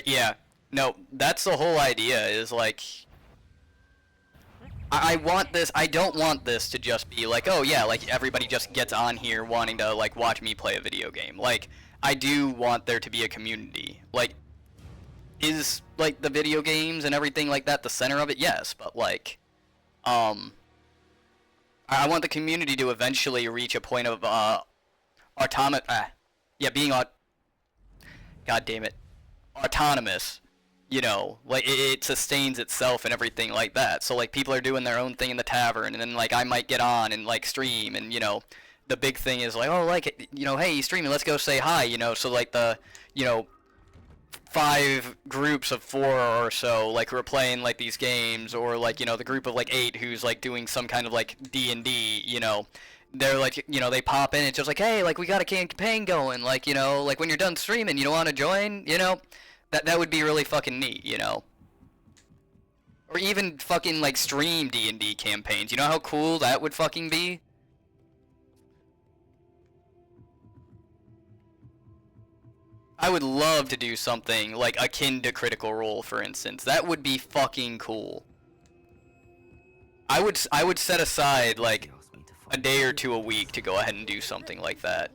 Yeah. No, that's the whole idea, is like, I want this, I don't want this to just be like, oh yeah, like everybody just gets on here wanting to like watch me play a video game. Like, I do want there to be a community. Like, is like the video games and everything like that the center of it? Yes, but like, I want the community to eventually reach a point of being god damn it, autonomous. You know, like it sustains itself and everything like that. So like people are doing their own thing in the tavern, and then like I might get on and like stream, and you know, the big thing is like, oh, like, you know, hey, you streaming, let's go say hi, you know. So like the, you know, 5 groups of 4 or so, like, who are playing like these games, or like, you know, the group of like 8 who's like doing some kind of like D&D, you know, they're like, you know, they pop in, it's just like, hey, like, we got a campaign going, like, you know, like, when you're done streaming, you don't want to join, you know, that would be really fucking neat, you know. Or even fucking like stream D&D campaigns, you know how cool that would fucking be? I would love to do something like akin to Critical Role, for instance. That would be fucking cool. I would set aside like a day or 2 a week to go ahead and do something like that.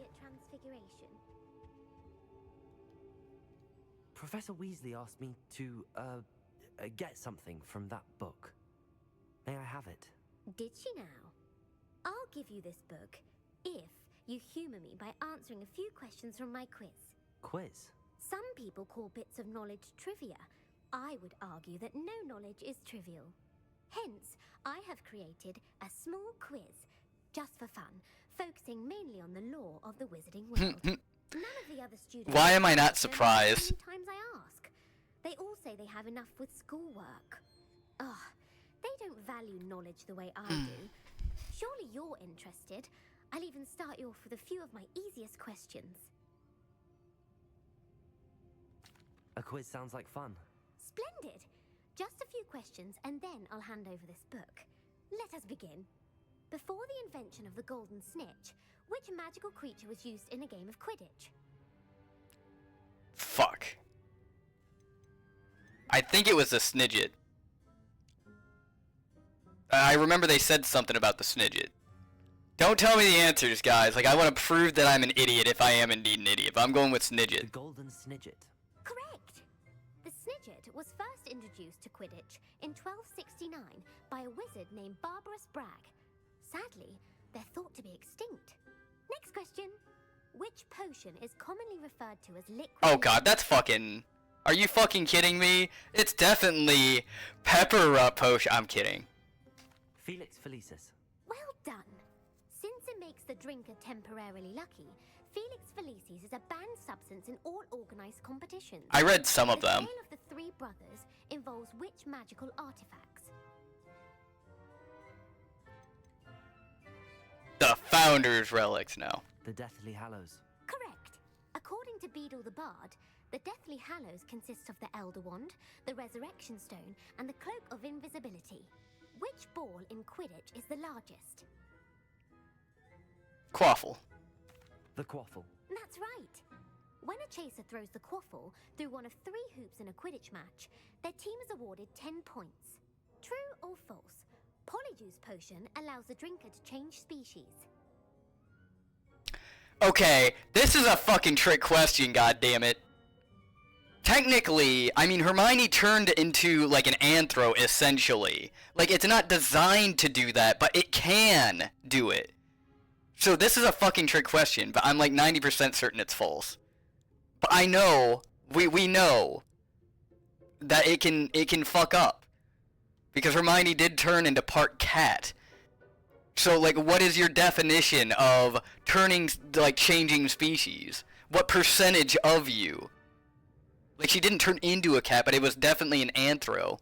Professor Weasley asked me to, get something from that book. May I have it? Did she now? I'll give you this book if you humor me by answering a few questions from my quiz. Quiz? Some people call bits of knowledge trivia. I would argue that no knowledge is trivial. Hence, I have created a small quiz, just for fun, focusing mainly on the lore of the wizarding world. None of the other students... Why am I not surprised? Sometimes I ask. They all say they have enough with schoolwork. Ugh, they don't value knowledge the way I do. Surely you're interested. I'll even start you off with a few of my easiest questions. A quiz sounds like fun. Splendid! Just a few questions, and then I'll hand over this book. Let us begin. Before the invention of the golden snitch, which magical creature was used in a game of Quidditch? Fuck. I think it was the Snidget. I remember they said something about the Snidget. Don't tell me the answers, guys. Like, I want to prove that I'm an idiot if I am indeed an idiot. But I'm going with Snidget. The golden Snidget. Correct! The Snidget was first introduced to Quidditch in 1269 by a wizard named Barbarous Bragg. Sadly, they're thought to be extinct. Next question. Which potion is commonly referred to as liquid... Oh god, that's fucking... Are you fucking kidding me? It's definitely Pepper Potion. I'm kidding. Felix Felicis. Well done. Since it makes the drinker temporarily lucky, Felix Felicis is a banned substance in all organized competitions. I read some of them. The tale of the 3 brothers involves which magical artifacts? The Founder's Relics now. The Deathly Hallows. Correct. According to Beedle the Bard, the Deathly Hallows consist of the Elder Wand, the Resurrection Stone, and the Cloak of Invisibility. Which ball in Quidditch is the largest? Quaffle. The Quaffle. That's right. When a chaser throws the quaffle through one of 3 hoops in a Quidditch match, their team is awarded 10 points. True or false? Polyjuice Potion allows the drinker to change species. Okay, this is a fucking trick question, goddammit. Technically, I mean, Hermione turned into, like, an anthro, essentially. Like, it's not designed to do that, but it can do it. So this is a fucking trick question, but I'm, like, 90% certain it's false. But I know, we know, that it can fuck up. Because Hermione did turn into part cat. So, like, what is your definition of turning, like, changing species? What percentage of you? Like, she didn't turn into a cat, but it was definitely an anthro.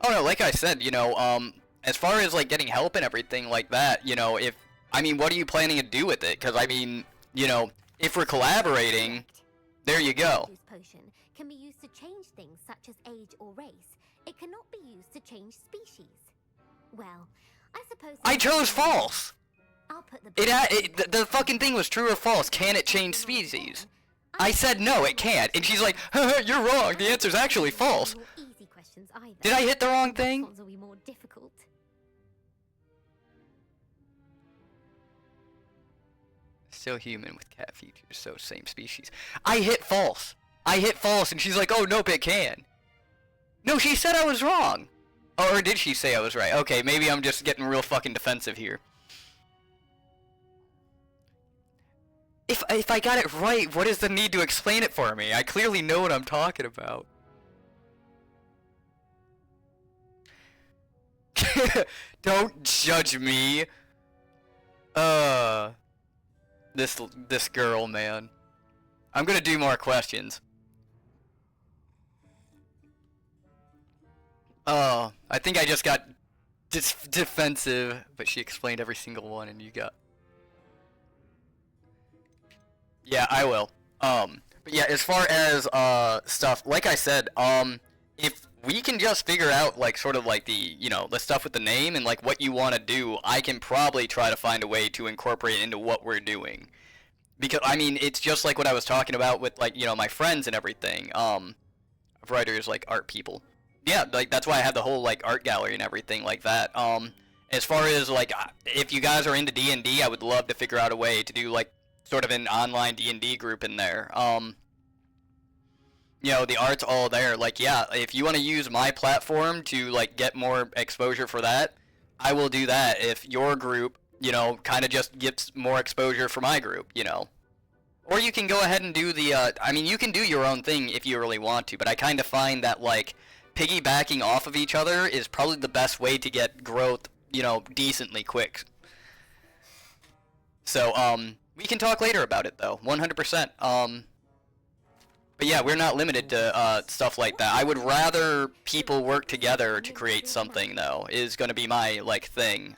Oh no, like I said, you know, as far as, like, getting help and everything like that, you know, I mean, what are you planning to do with it? Because, I mean, you know, if we're collaborating... There you go. Potion can be used to change things such as age or race. It cannot be used to change species. Well, I suppose. I chose false. I'll put the. The fucking thing was true or false. Can it change species? I said no, it can't. And she's like, haha, you're wrong. The answer's actually false. Easy questions either. Did I hit the wrong thing? Ones will be more difficult. Still human with cat features, so same species. I hit false. I hit false, and she's like, oh, nope, it can. No, she said I was wrong. Or did she say I was right? Okay, maybe I'm just getting real fucking defensive here. If I got it right, what is the need to explain it for me? I clearly know what I'm talking about. Don't judge me. This girl, man. I'm gonna do more questions. Oh, I think I just got defensive, but she explained every single one, and you got. Yeah, I will. But yeah, as far as stuff, like I said, if we can just figure out like sort of like the the stuff with the name and like what you want to do, I can probably try to find a way to incorporate it into what we're doing. Because I mean, it's just like what I was talking about with like my friends and everything. Writers like art people. Yeah, like that's why I have the whole like art gallery and everything like that. As far as like if you guys are into D&D, I would love to figure out a way to do like sort of an online D&D group in there. The art's all there. Like, yeah, if you want to use my platform to like get more exposure for that, I will do that. If your group, kind of just gets more exposure for my group, Or you can go ahead and do the, I mean, you can do your own thing if you really want to, but I kind of find that like piggybacking off of each other is probably the best way to get growth, decently quick. So, we can talk later about it though, 100%. But yeah, we're not limited to stuff like that. I would rather people work together to create something though, is gonna be my like thing.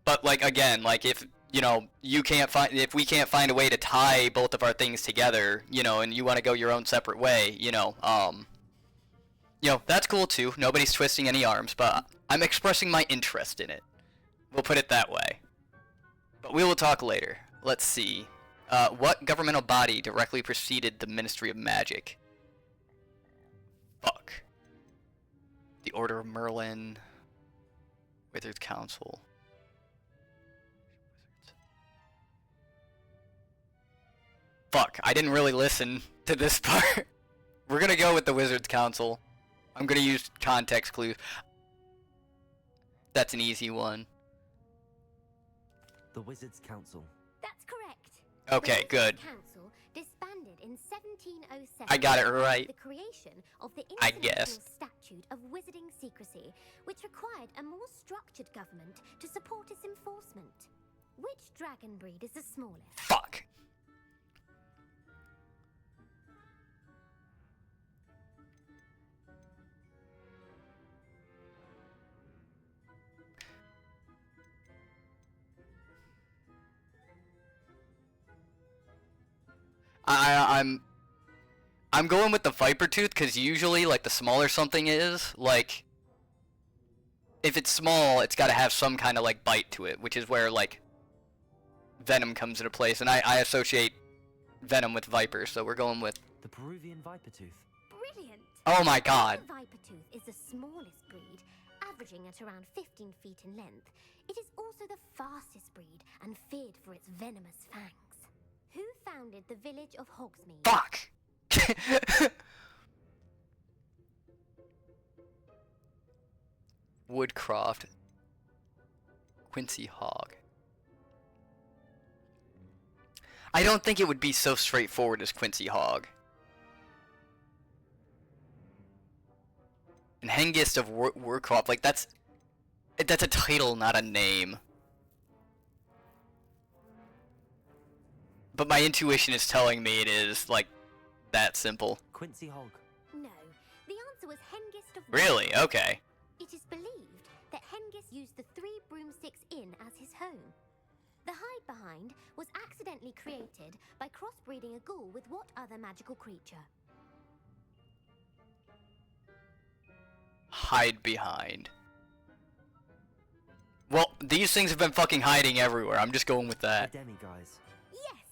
But like again, like if if we can't find a way to tie both of our things together, and you want to go your own separate way, that's cool too. Nobody's twisting any arms, but I'm expressing my interest in it. We'll put it that way. But we will talk later. Let's see. What governmental body directly preceded the Ministry of Magic? Fuck. The Order of Merlin. Wizards Council. Fuck, I didn't really listen to this part. We're gonna go with the Wizards Council. I'm gonna use context clues. That's an easy one. The Wizards Council. That's correct. Okay, the good. Council disbanded in 1707. I got it right. The creation of the I International guess. Statute of Wizarding Secrecy, which required a more structured government to support its enforcement. Which dragon breed is the smallest? Fuck. I'm going with the Viper Tooth because usually like the smaller something is, like if it's small, it's got to have some kind of like bite to it, which is where like venom comes into place, and I associate venom with viper, so we're going with The Peruvian Viper Tooth. Brilliant! Oh my god. The Viper Tooth is the smallest breed, averaging at around 15 feet in length. It is also the fastest breed and feared for its venomous fangs. Who founded the village of Hogsmeade? Fuck. Woodcroft. Quincy Hogg. I don't think it would be so straightforward as Quincy Hogg. And Hengist of Woodcroft, like that's a title, not a name. But my intuition is telling me it is like that simple. Quincy Hogg. No, the answer was Hengist of Really? Woodcroft. Okay. It is believed that Hengist used the Three Broomsticks Inn as his home. The hide behind was accidentally created by crossbreeding a ghoul with what other magical creature? hide behind. Well, these things have been fucking hiding everywhere. I'm just going with that. The demiguise. Yes!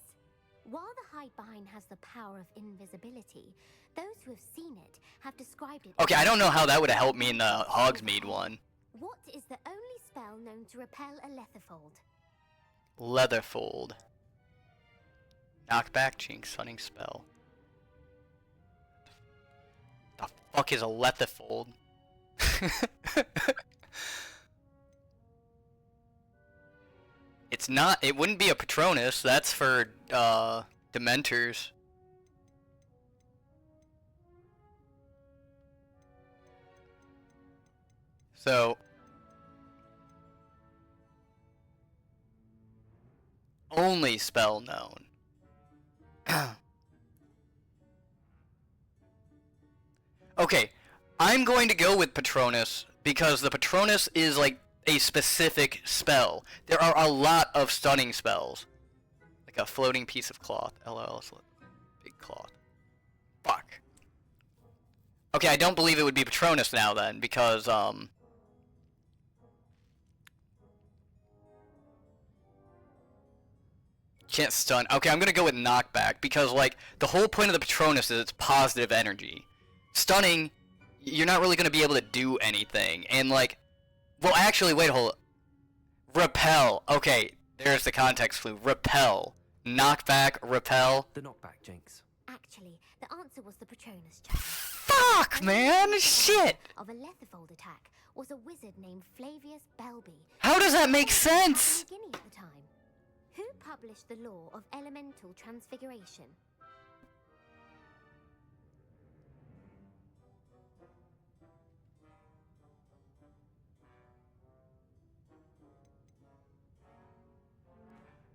While the hide behind has the power of invisibility, those who have seen it have described it. Okay, I don't know how that would have helped me in the Hogsmeade one. What is the only spell known to repel a Letherfold? Leatherfold. Knockback, Jinx, Stunning Spell. The fuck is a Letherfold? It's not, it wouldn't be a Patronus, that's for, Dementors. So... only spell known. Okay, I'm going to go with Patronus because the Patronus is like a specific spell. There are a lot of stunning spells. Like a floating piece of cloth. LL, big cloth. Fuck. Okay, I don't believe it would be Patronus now then because, can't stun. Okay, I'm gonna go with knockback because, like, the whole point of the Patronus is it's positive energy. Stunning, you're not really gonna be able to do anything. And, like, well, actually, wait, hold up. Repel. Okay, there's the context clue. Repel. Knockback, repel. The knockback, Jinx. Actually, the answer was the Patronus charm. Fuck, man! Shit! Of a Letherfold attack was a wizard named Flavius Belby. How does that make sense? Guinea at the time. Who published the law of elemental transfiguration?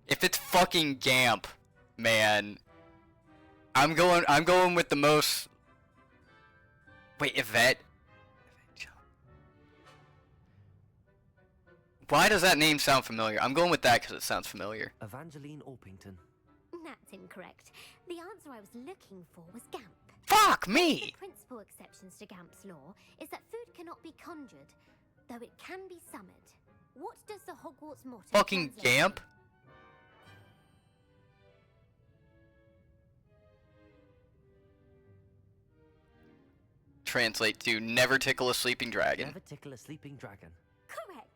If it's fucking Gamp, man, I'm going with the most. Wait, Yvette. Why does that name sound familiar? I'm going with that because it sounds familiar. Evangeline Orpington. That's incorrect. The answer I was looking for was Gamp. Fuck The me! principal exceptions to Gamp's law is that food cannot be conjured, though it can be summoned. What does the Hogwarts motto Fucking translate? Gamp? Translate to never tickle a sleeping dragon. Never tickle a sleeping dragon. Correct.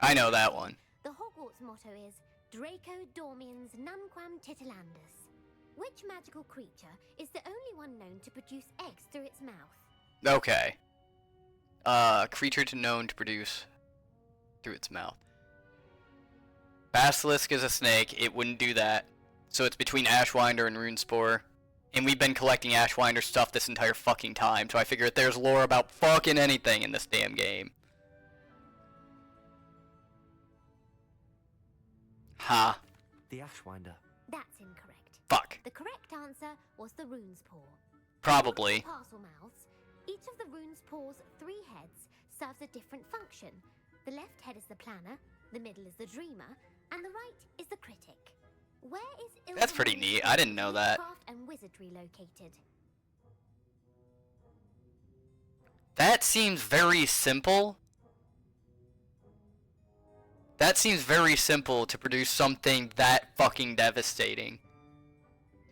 I know that one. The Hogwarts motto is Draco Dormiens Nunquam Titilandus. Which magical creature is the only one known to produce eggs through its mouth? Okay. Creature known to produce through its mouth. Basilisk is a snake. It wouldn't do that. So it's between Ashwinder and Runespore. And we've been collecting Ashwinder stuff this entire fucking time. So I figure if there's lore about fucking anything in this damn game. Ha. The Ashwinder. That's incorrect. Fuck. The correct answer was the rune's paw. Probably. Parcel mouths. Each of the rune's paw's 3 heads serves a different function. The left head is the planner, the middle is the dreamer, and the right is the critic. Where is That's pretty neat. I didn't know that. Craft and wizardry located? That seems very simple. That seems very simple to produce something that fucking devastating.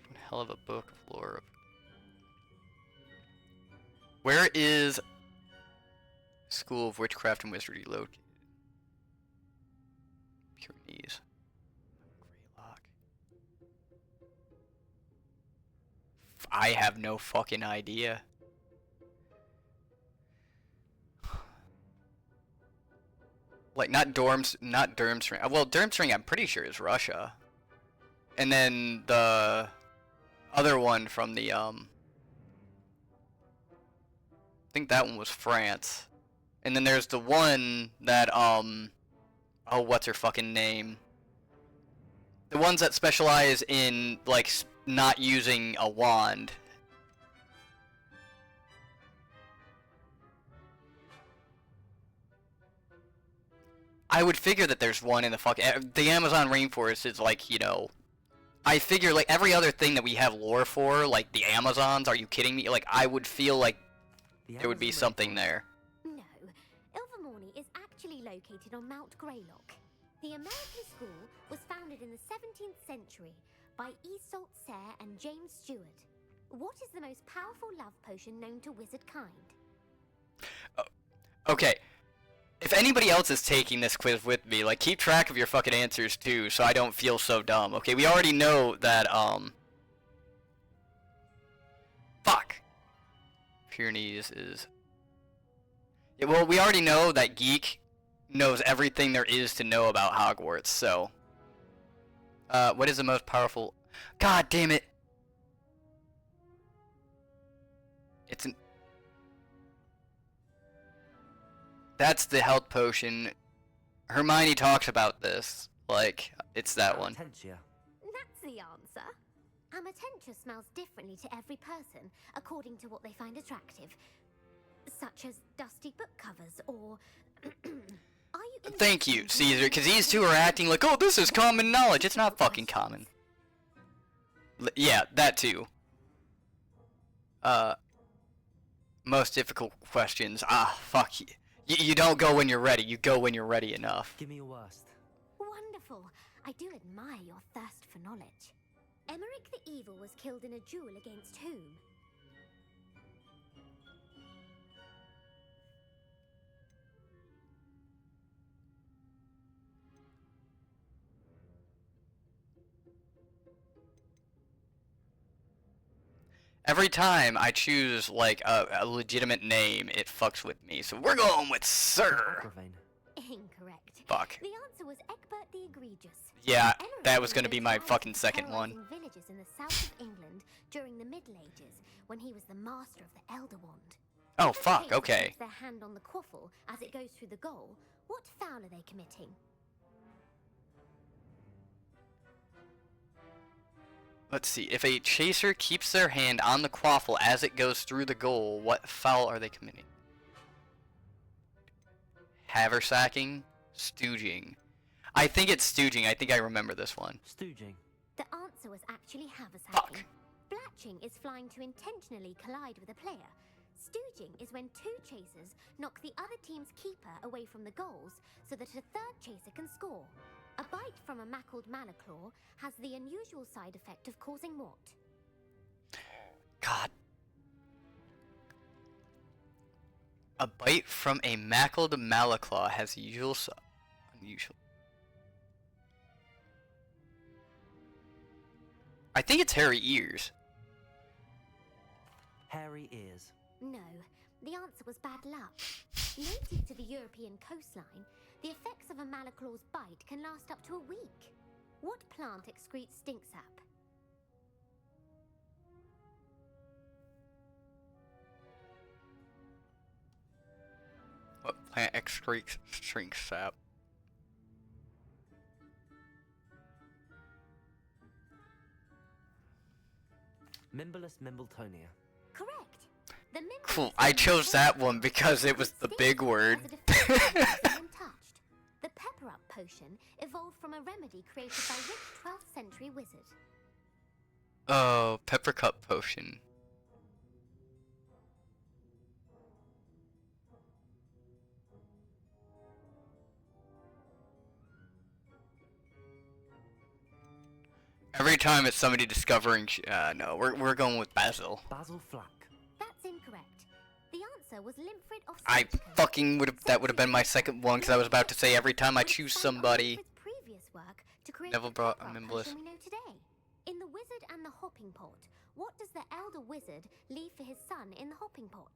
One hell of a book of lore. Where is School of Witchcraft and Wizardry located? Pyrenees. Greylock. I have no fucking idea. Like, not Durmstrang. Well, Durmstrang I'm pretty sure is Russia. And then the other one from the, I think that one was France. And then there's the one that, oh, what's her fucking name? The ones that specialize in, like, not using a wand. I would figure that there's one in the the Amazon rainforest is like, you know, I figure like every other thing that we have lore for, like the Amazons, are you kidding me? Like I would feel like there would be something there. No. located on Mount Greylock. The American school was founded in the 17th century by Isolde Sayre and James Stewart. What is the most powerful love potion known to wizard kind? Okay. If anybody else is taking this quiz with me, like, keep track of your fucking answers too, so I don't feel so dumb. Okay, we already know that, fuck. Pyrenees is... Yeah, well, we already know that Geek knows everything there is to know about Hogwarts, so... what is the most powerful... God damn it! It's an... That's the health potion. Hermione talks about this. Like, it's that one. Amatentia. That's the answer. Amatentia smells differently to every person, according to what they find attractive. Such as dusty book covers, or... Are you Thank you, Caesar, because these two are acting like, oh, this is common knowledge. It's not fucking common. Yeah, that too. Most difficult questions. Ah, fuck you. You don't go when you're ready. You go when you're ready enough. Give me your worst. Wonderful. I do admire your thirst for knowledge. Emmerich the Evil was killed in a duel against whom? Every time I choose, like, a legitimate name, it fucks with me. So we're going with Sir. Agravain. Incorrect. Fuck. The answer was Egbert the Egregious. Yeah, Emmerich that was gonna be my was fucking second one. terrorizing villages in the south of England during the Middle Ages, when he was the master of the Elder Wand. Oh, If a fuck, chaser okay. puts their hand on the quaffle as it goes through the goal, what foul are they committing? Let's see. If a chaser keeps their hand on the quaffle as it goes through the goal, what foul are they committing? Haversacking? Stooging. I think it's stooging. I think I remember this one. Stooging. The answer was actually haversacking. Fuck. Blatching is flying to intentionally collide with a player. Stooging is when two chasers knock the other team's keeper away from the goals so that a third chaser can score. A bite from a mackled malaclaw has the unusual side effect of causing what? God. A bite from a mackled malaclaw has unusual. I think it's hairy ears. Hairy ears. No, the answer was bad luck. Native to the European coastline, the effects of a malaclaw's bite can last up to a week. What plant excretes stink sap? What plant excretes stink sap? Mimbolus Mimbletonia. Correct. The Cool. I chose that one because it was the big word. Untouched. The pepper up potion evolved from a remedy created by which 12th century wizard? Oh, pepper cup potion. Every time it's somebody discovering, no, we're going with Basil. Basil Flack. That's incorrect. The answer was Infrit of I Saga. fucking that would have been my second one because I was about to say every time I choose somebody. Infrit's previous work to create Neville the brought pepper a up Mimbless. potion we know today. In The Wizard and the Hopping Pot, what does the elder wizard leave for his son in the hopping pot?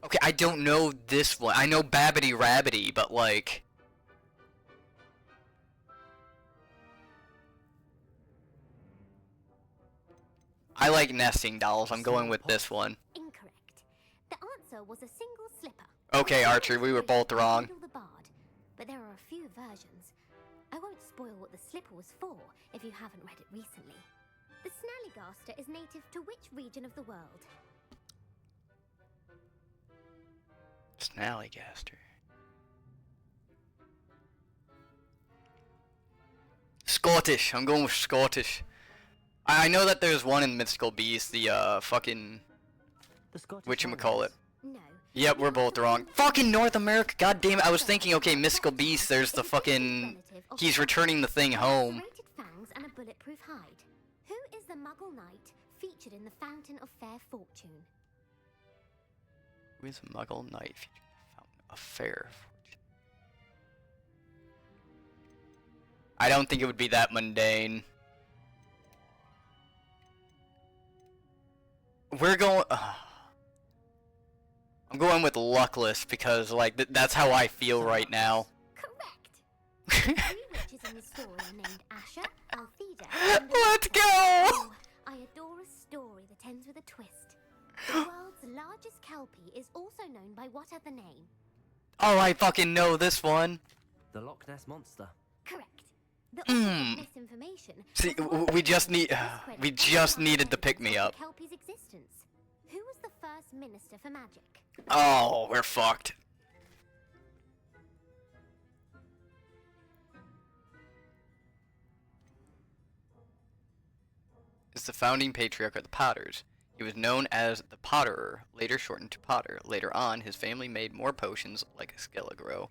Okay, I don't know this one. I know Babbity Rabbity, but like... I like nesting dolls. I'm going with this one. Incorrect. The answer was a single slipper. Okay, Archer, we were both wrong. The Bard, but there are a few versions. I won't spoil what the slipper was for if you haven't read it recently. The Snallygaster is native to which region of the world? Snallygaster. Scottish. I'm going with Scottish. I know that there's one in Mythical Beasts, the fucking The Scottish whatchamacallit. No, Yep, we're both wrong. Fucking North America, god damn it. I was thinking, okay, Mystical Beast, there's the fucking... He's returning the thing home. Serrated fangs and a bulletproof hide. Who is the Muggle Knight featured in the Fountain of Fair Fortune? Who is a Muggle Knight featured in the Fountain of Fair Fortune? I don't think it would be that mundane. We're going... I'm going with Luckless because, like, that's how I feel right now. Correct. 3 witches in the story are named Asher, Altheda, and Let's go! Oh, I adore a story that ends with a twist. The world's largest kelpie is also known by what other name? Oh, I fucking know this one. The Loch Ness Monster. Correct. The author of misinformation. See, was one we of just the need... discredited We just needed to pick me of up. the Kelpie's existence. Who was the first minister for magic? Oh, we're fucked. Is the founding patriarch of the Potters. He was known as the Potterer, later shortened to Potter. Later on, his family made more potions like Skelligro.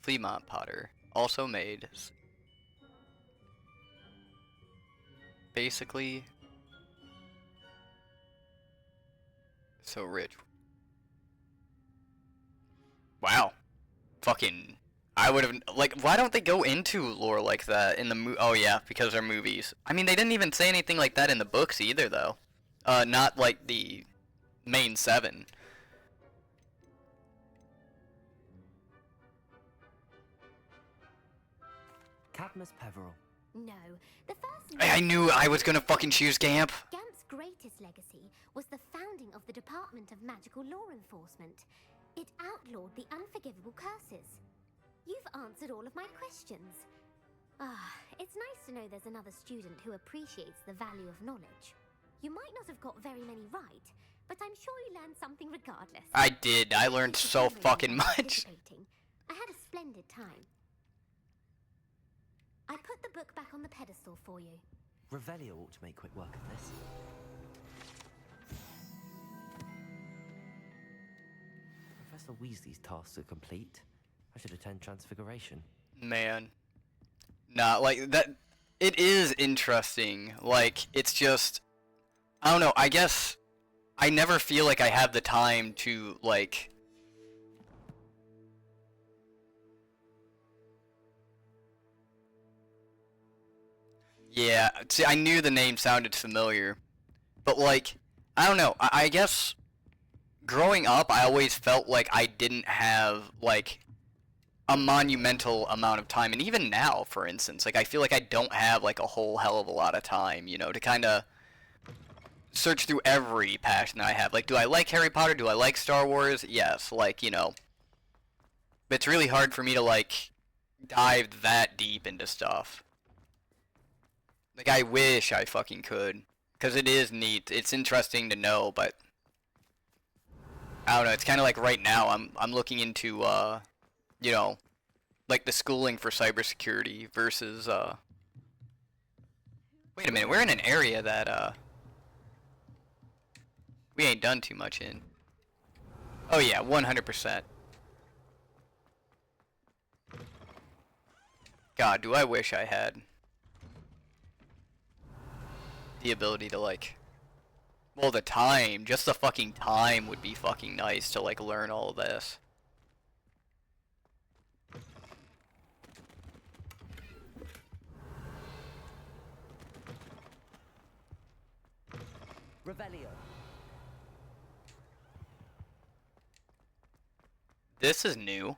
Fleamont Potter also made... Basically... So rich. Wow. Fucking... I would have... Like, why don't they go into lore like that in the Oh, yeah, because they're movies. I mean, they didn't even say anything like that in the books either, though. Not like the main 7. Cadmus Peveril. No. The first... I knew I was gonna fucking choose Gamp. Gamp's greatest legacy was the founding of the Department of Magical Law Enforcement. It outlawed the unforgivable curses. You've answered all of my questions. It's nice to know there's another student who appreciates the value of knowledge. You might not have got very many right, but I'm sure you learned something regardless. I did. I learned so fucking much. I had a splendid time. I put the book back on the pedestal for you. Revelio ought to make quick work of this. Professor Weasley's tasks are complete. I should attend Transfiguration. Man. Nah, like, that... It is interesting. Like, it's just... I don't know, I guess... I never feel like I have the time to, like... Yeah, see, I knew the name sounded familiar. But, like, I don't know, I guess... Growing up, I always felt like I didn't have, like... a monumental amount of time, and even now, for instance, like, I feel like I don't have, like, a whole hell of a lot of time, you know, to kind of search through every passion that I have. Like, do I like Harry Potter? Do I like Star Wars? Yes, like, you know, but it's really hard for me to, like, dive that deep into stuff. Like, I wish I fucking could, because it is neat, it's interesting to know, but I don't know, it's kind of like right now, I'm looking into, you know, like the schooling for cybersecurity versus, wait a minute, we're in an area that, we ain't done too much in. Oh yeah, 100%. God, do I wish I had the ability to, like, well, the time, just the fucking time would be fucking nice to, like, learn all of this. Revelio. This is new.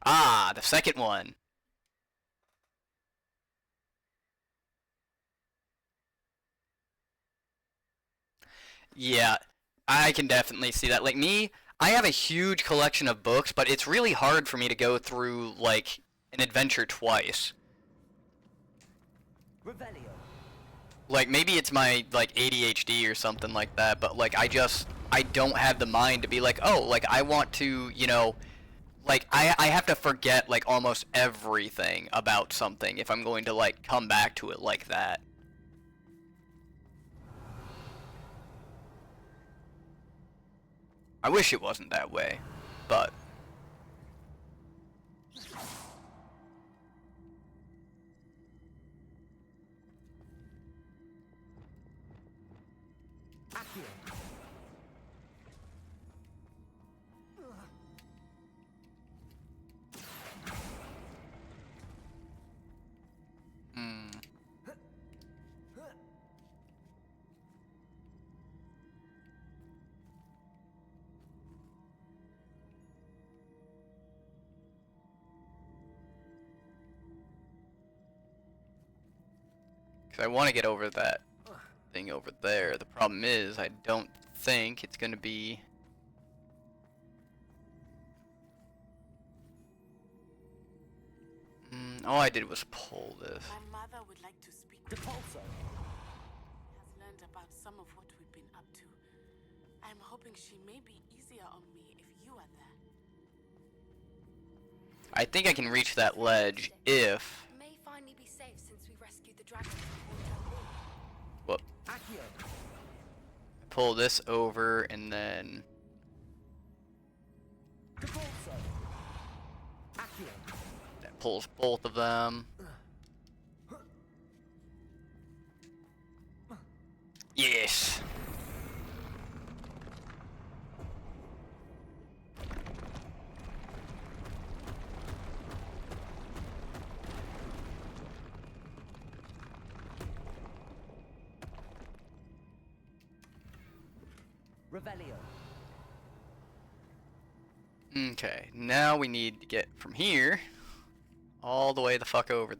Ah, the second one. Yeah, I can definitely see that. Like me, I have a huge collection of books, but it's really hard for me to go through, like, an adventure twice. Revelio. Like, maybe it's my, like, ADHD or something like that, but, like, I don't have the mind to be like, oh, like, I want to, you know, like I have to forget like almost everything about something if I'm going to like come back to it like that. I wish it wasn't that way, but hmm. Because I want to get over that thing over there. The problem is I don't think it's going to be... all I did was pull this. My mother would like to speak with you. Has learned about some of what we've been up to. I'm hoping she may be easier on me if you are there. I think I can reach that ledge if... May finally be safe since we rescued the dragon from Hotel Room. Whoop. Pull this over and then... That pulls both of them. Yes! Revelio. Okay, now we need to get from here all the way the fuck over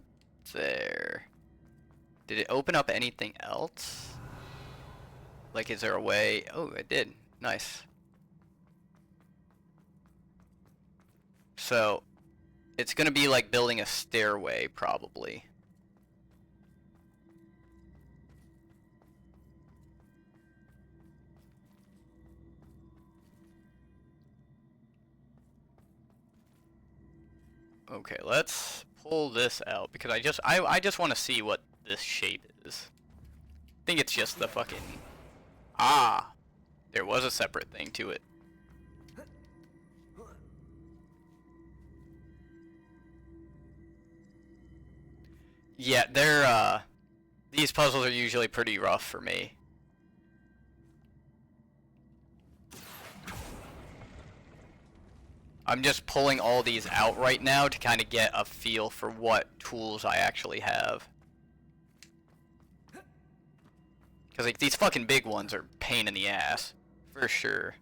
there. Did it open up anything else? Like, is there a way? Oh, it did. Nice. So, it's gonna be like building a stairway, probably. Okay, let's pull this out because I just want to see what this shape is. I think it's just the fucking... Ah! There was a separate thing to it. Yeah, they're, these puzzles are usually pretty rough for me. I'm just pulling all these out right now to kind of get a feel for what tools I actually have. Because like these fucking big ones are pain in the ass, for sure.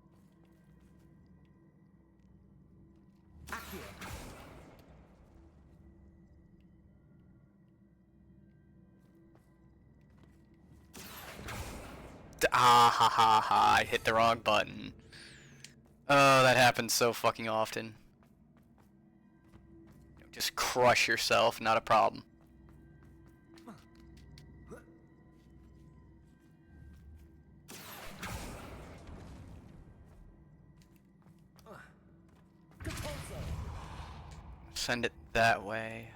Ah ha ha ha, I hit the wrong button. Oh, that happens so fucking often. Just crush yourself, not a problem. Send it that way.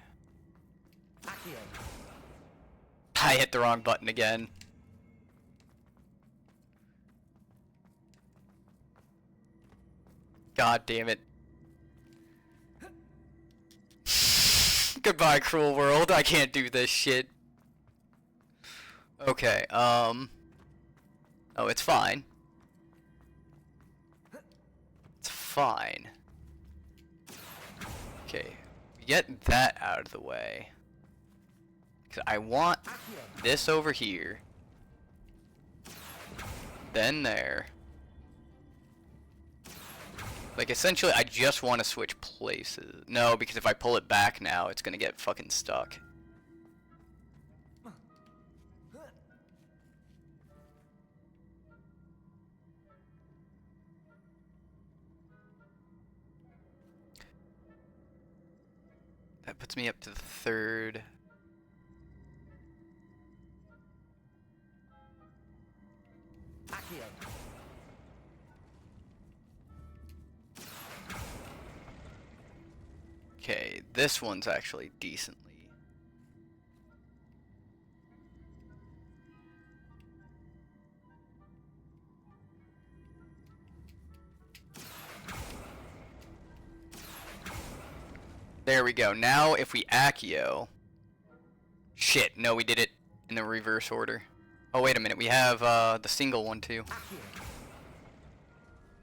I hit the wrong button again. God damn it. Goodbye, cruel world. I can't do this shit. Okay, oh, it's fine. It's fine. Okay, get that out of the way. 'Cause I want this over here. Then there. Like, essentially, I just want to switch places. No, because if I pull it back now, it's gonna get fucking stuck. That puts me up to the third. Okay, this one's actually decently. There we go. Now if we Accio... Shit, no, we did it in the reverse order. Oh, wait a minute. We have the single one, too.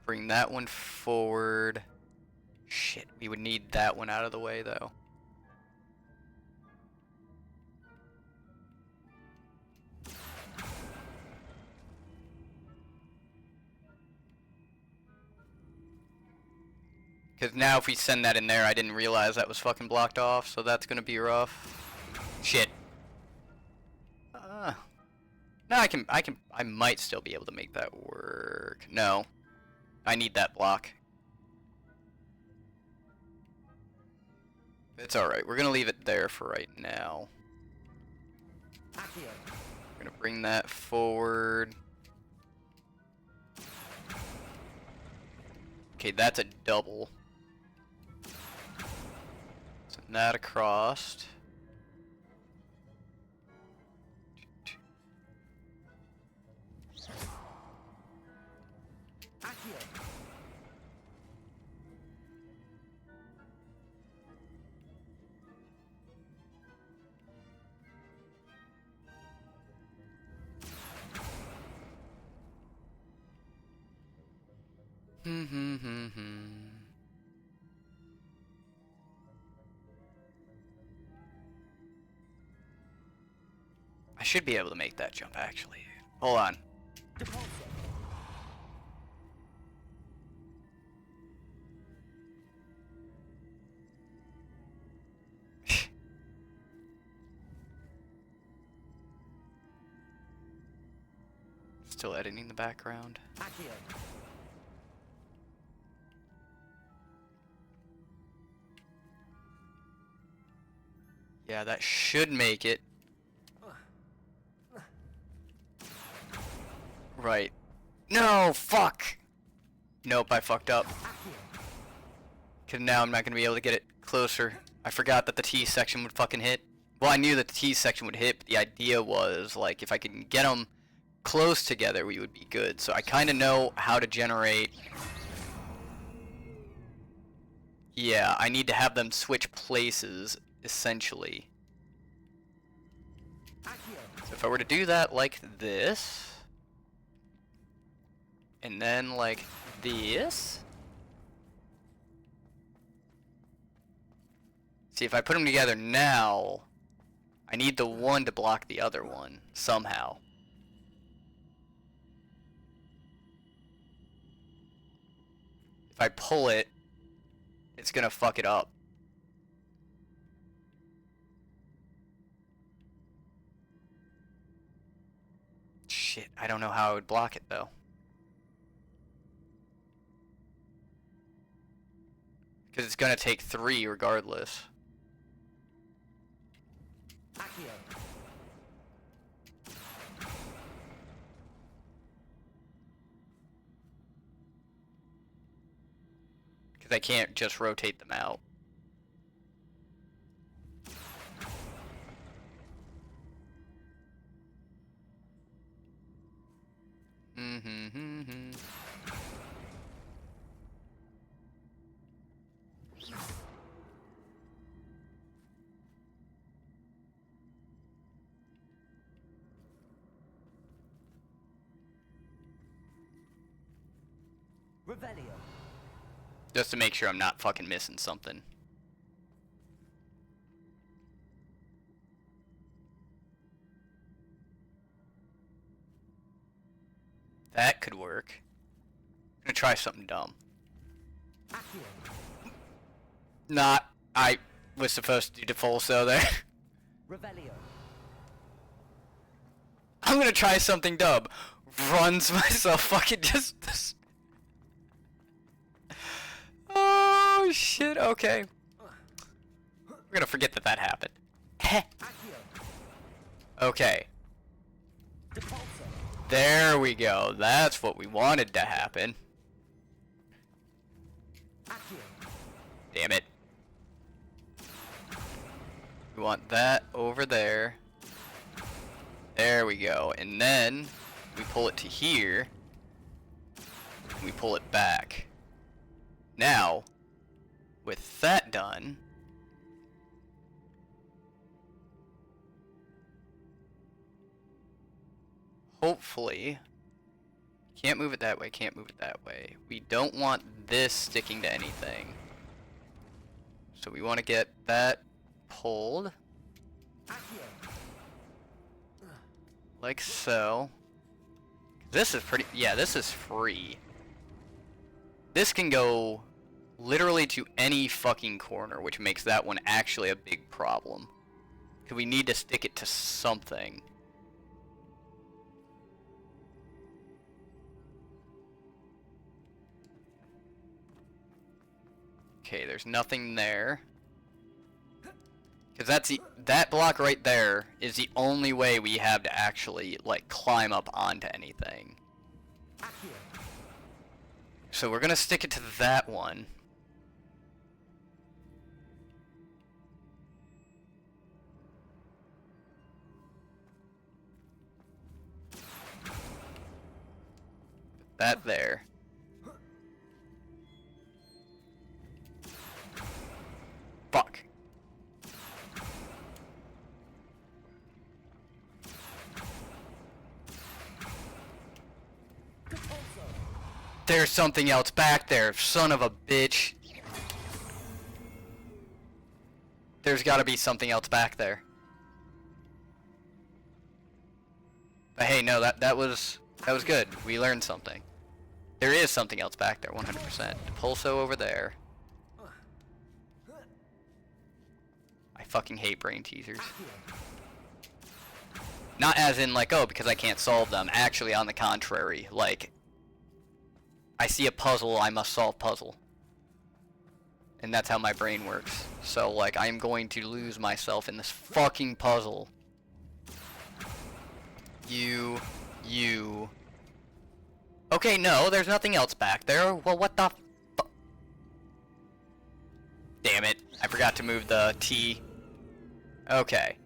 Bring that one forward. Shit, we would need that one out of the way, though. Because now if we send that in there, I didn't realize that was fucking blocked off, so that's gonna be rough. Shit. No, I might still be able to make that work. No. I need that block. It's alright, we're gonna leave it there for right now. We're gonna bring that forward. Okay, that's a double. Send that across. I should be able to make that jump, actually. Hold on. Still editing the background. Yeah, that should make it. Right. No, fuck! Nope, I fucked up. Cause now I'm not gonna be able to get it closer. I forgot that the T section would fucking hit. Well, I knew that the T section would hit, but the idea was, like, if I could get them close together, we would be good. So I kinda know how to generate... Yeah, I need to have them switch places, essentially. So if I were to do that like this... And then like this. See, if I put them together now, I need the one to block the other one somehow. If I pull it, it's gonna fuck it up. Shit, I don't know how I would block it though. Because it's gonna take 3 regardless. Because I can't just rotate them out. Revelio. Just to make sure I'm not fucking missing something. That could work. I'm gonna try something dumb. Not. I was supposed to do Defolso there. Revelio. I'm gonna try something dumb. Runs myself fucking just. Oh shit, okay. We're gonna forget that that happened. Okay. There we go. That's what we wanted to happen. Damn it. We want that over there. There we go. And then we pull it to here. And we pull it back. Now, with that done, hopefully, can't move it that way, can't move it that way. We don't want this sticking to anything. So we want to get that pulled. Like so. This is pretty, yeah, this is free. This can go literally to any fucking corner, which makes that one actually a big problem. Because we need to stick it to something. Okay, there's nothing there. Because that block right there is the only way we have to actually, like, climb up onto anything. So we're gonna stick it to that one. Put that there. Fuck. There's something else back there, son of a bitch. There's gotta be something else back there. But hey, no, that was good. We learned something. There is something else back there, 100%. Pulso over there. I fucking hate brain teasers. Not as in like, oh, because I can't solve them. Actually, on the contrary, like, I see a puzzle, I must solve puzzle. And that's how my brain works. So, like, I'm going to lose myself in this fucking puzzle. You. Okay, no, there's nothing else back there. Well, what the fu- Damn it, I forgot to move the T. Okay.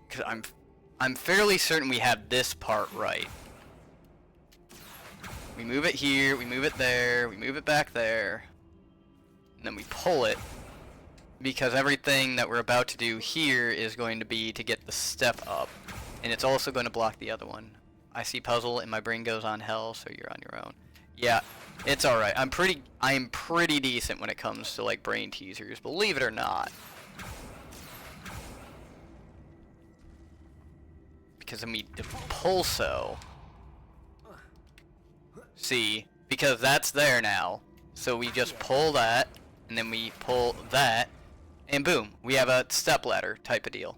Cause I'm fairly certain we have this part right. We move it here, we move it there, we move it back there, and then we pull it, because everything that we're about to do here is going to be to get the step up, and it's also going to block the other one. I see puzzle and my brain goes on hell, so you're on your own. Yeah, it's alright. I'm pretty decent when it comes to like brain teasers, believe it or not. Because I need the pulso. See, because that's there now. So we just pull that, and then we pull that, and boom, we have a stepladder type of deal.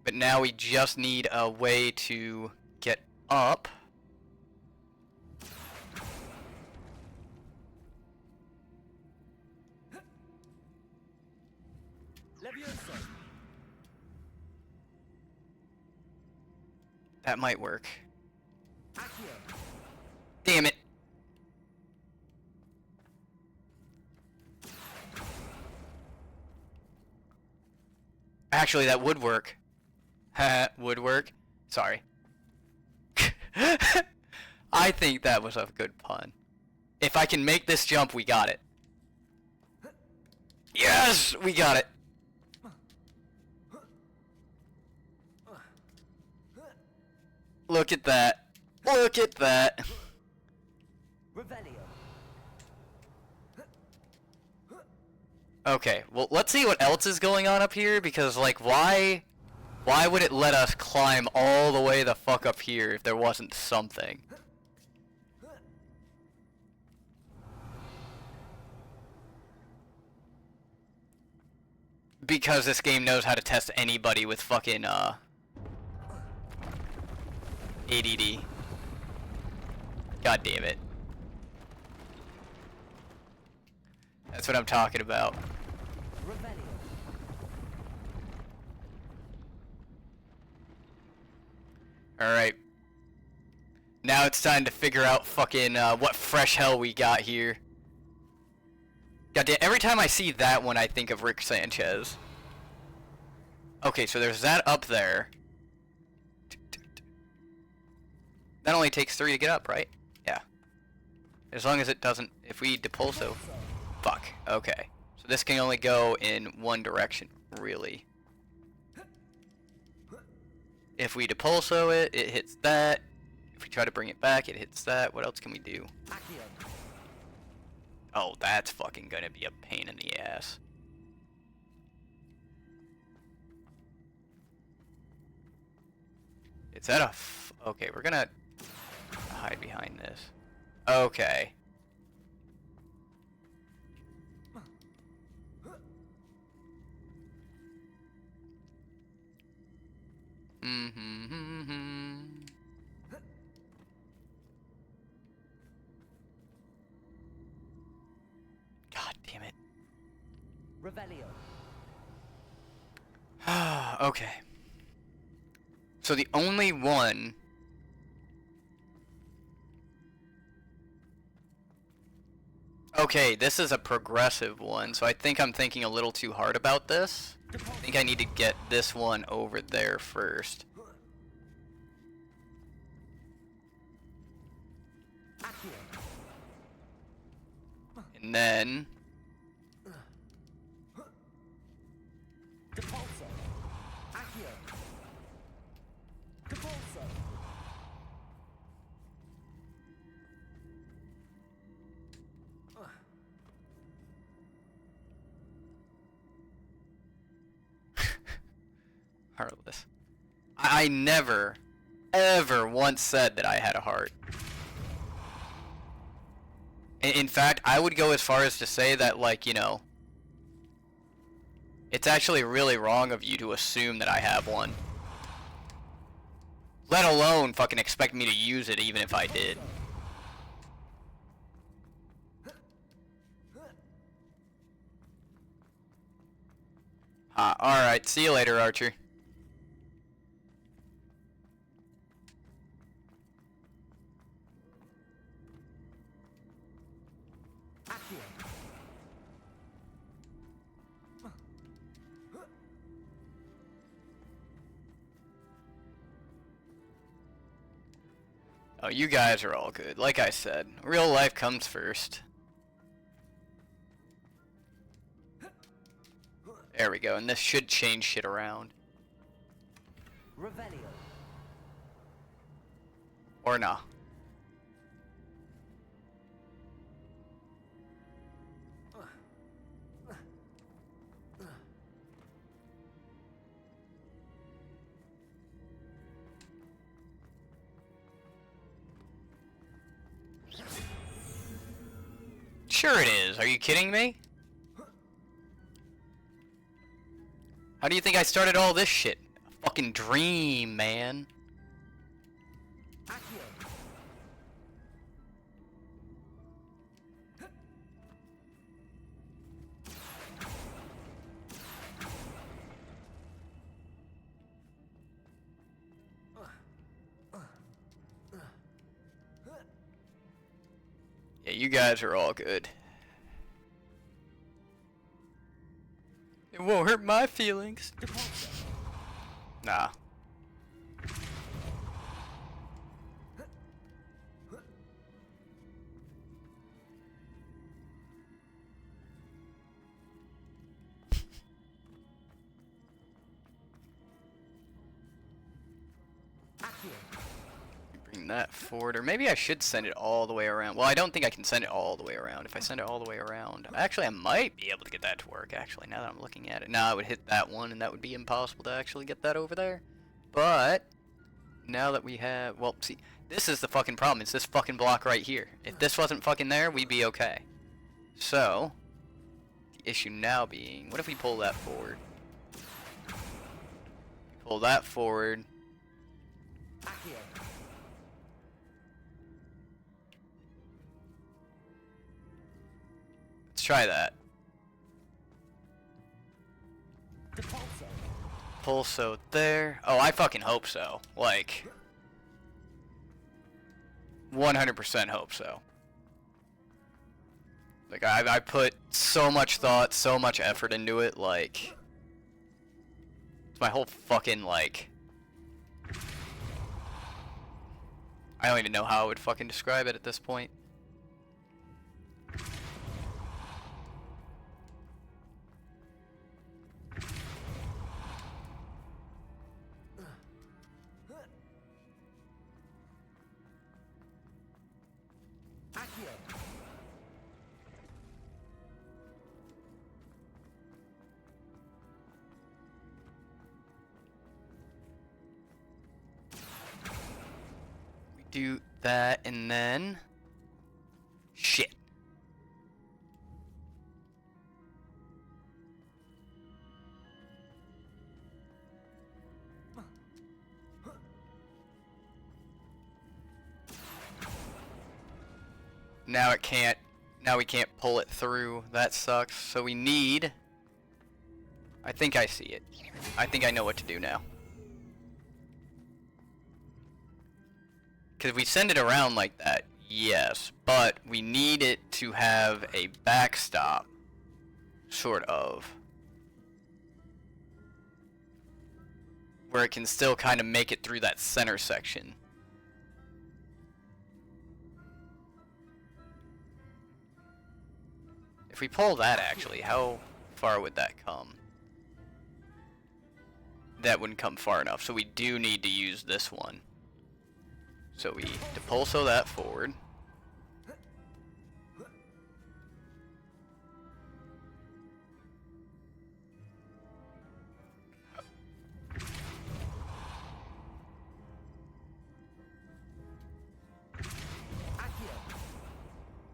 But now we just need a way to get up. That might work. Damn it. Actually, that would work. Would work. Sorry. I think that was a good pun. If I can make this jump, we got it. Yes! We got it. Look at that. Look at that. Okay, well, let's see what else is going on up here, because, like, why would it let us climb all the way the fuck up here if there wasn't something? Because this game knows how to test anybody with fucking, ADD. God damn it. That's what I'm talking about. Alright, Now it's time to figure out fucking what fresh hell we got here. Goddamn, every time I see that one, I think of Rick Sanchez. Okay, so there's that up there. That only takes 3 to get up, right? Yeah. As long as it doesn't... If we depulso... Fuck. Okay. So this can only go in one direction, really. If we depulso it, it hits that. If we try to bring it back, it hits that. What else can we do? Oh, that's fucking gonna be a pain in the ass. Is that a okay, we're gonna hide behind this. Okay. God damn it. Revelio. Okay. So the only one... Okay, this is a progressive one, so I think I'm thinking a little too hard about this. I think I need to get this one over there first. And then... Heartless. I never, ever once said that I had a heart. In fact, I would go as far as to say that, like, you know, it's actually really wrong of you to assume that I have one. Let alone fucking expect me to use it even if I did. Alright, see you later, Archer. Oh, you guys are all good. Like I said, real life comes first. There we go, and this should change shit around. Revelio. Or nah. Sure it is. Are you kidding me? How do you think I started all this shit? A fucking dream, man. Yeah, you guys are all good. It won't hurt my feelings. Nah. Bring that forward, or maybe I should send it all the way around. Well, I don't think I can send it all the way around. If I send it all the way around, actually I might be able to get that to work, actually, now that I'm looking at it. Now I would hit that one, and that would be impossible to actually get that over there. But now that we have, well, see, this is the fucking problem. It's this fucking block right here. If this wasn't fucking there, we'd be okay. So, the issue now being, what if we pull that forward? Pull that forward. Let's try that. Pulso there. Oh, I fucking hope so. Like, 100% hope so. Like, I put so much thought, so much effort into it, like... It's my whole fucking, like... I don't even know how I would fucking describe it at this point. Do that and then shit. Now it can't, now we can't pull it through. That sucks. So we need, I think I see it. I think I know what to do now. Because if we send it around like that, yes, but we need it to have a backstop, sort of, where it can still kind of make it through that center section. If we pull that, actually, how far would that come? That wouldn't come far enough, so we do need to use this one. So we depulso that forward.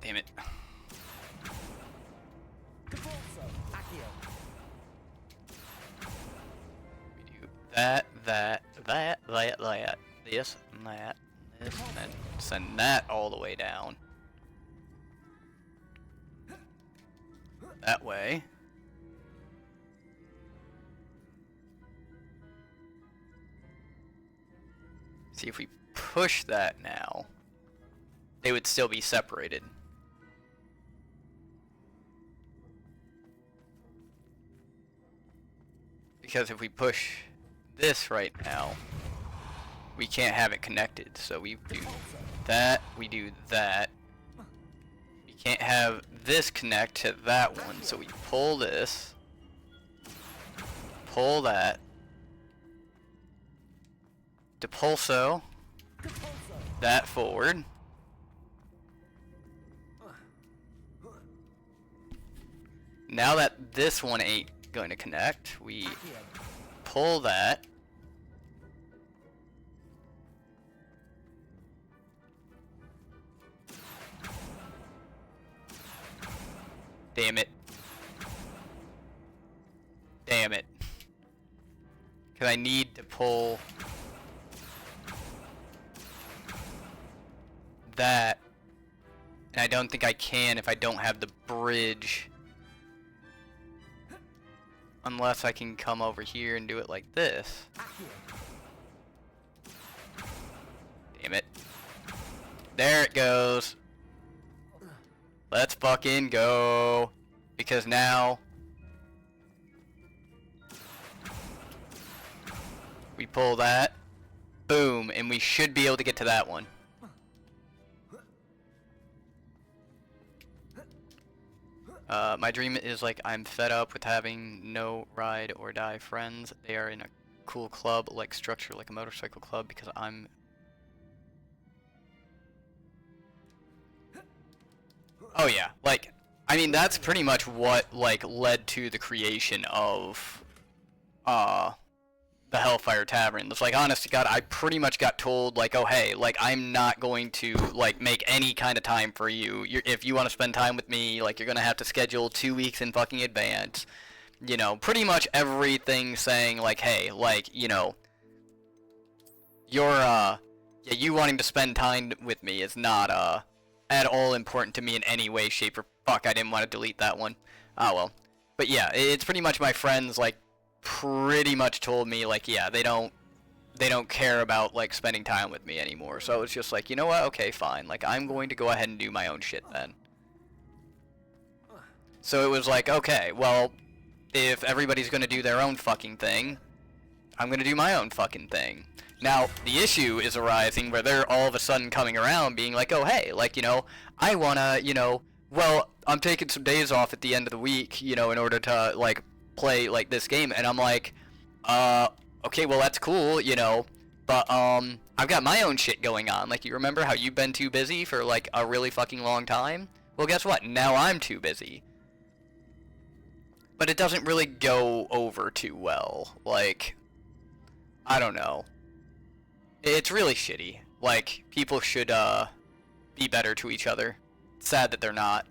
Damn it. We do that, this, and that. And then send that all the way down. That way. See if we push that now, they would still be separated. Because if we push this right now, we can't have it connected, so we do that, we do that. We can't have this connect to that one, so we pull this, pull that, depulso that forward. Now that this one ain't going to connect, we pull that. Damn it. Damn it. Because I need to pull that. And I don't think I can if I don't have the bridge. Unless I can come over here and do it like this. Damn it. There it goes. Let's fucking go. Because now we pull that. Boom. And we should be able to get to that one. My dream is like I'm fed up with having no ride or die friends. They are in a cool club, like structure like a motorcycle club, because I'm... Oh yeah, like, I mean that's pretty much what like led to the creation of the Hellfire Tavern. It's like, honest to God, I pretty much got told like, oh hey, like I'm not going to like make any kind of time for you. If you want to spend time with me, like you're gonna have to schedule 2 weeks in fucking advance. You know, pretty much everything saying like, hey, like, you know, yeah, you wanting to spend time with me is not at all important to me in any way, shape, or fuck. I didn't want to delete that one. Oh well. But yeah, it's pretty much my friends like pretty much told me like, yeah, they don't they don't care about like spending time with me anymore. So it's just like, you know what? Okay, fine. Like I'm going to go ahead and do my own shit then. So it was like, okay, well, if everybody's gonna do their own fucking thing, I'm gonna do my own fucking thing. Now, the issue is arising where they're all of a sudden coming around being like, oh, hey, like, you know, I wanna, you know, well, I'm taking some days off at the end of the week, you know, in order to, like, play, like, this game. And I'm like, okay, well, that's cool, you know, but, I've got my own shit going on. Like, you remember how you've been too busy for, like, a really fucking long time? Well, guess what? Now I'm too busy. But it doesn't really go over too well. Like, I don't know. It's really shitty. Like, people should, be better to each other. It's sad that they're not.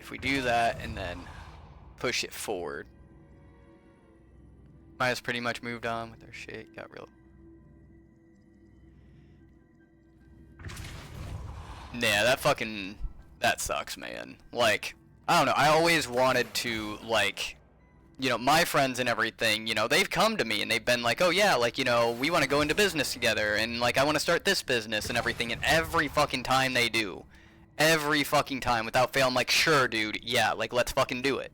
If we do that and then push it forward. Maya's pretty much moved on with her shit. Got real. Yeah, that sucks, man. Like, I don't know, I always wanted to, like, you know, my friends and everything, you know, they've come to me and they've been like, oh yeah, like, you know, we want to go into business together, and, like, I want to start this business and everything, and every fucking time they do, every fucking time, without fail, I'm like, sure, dude, yeah, like, let's fucking do it.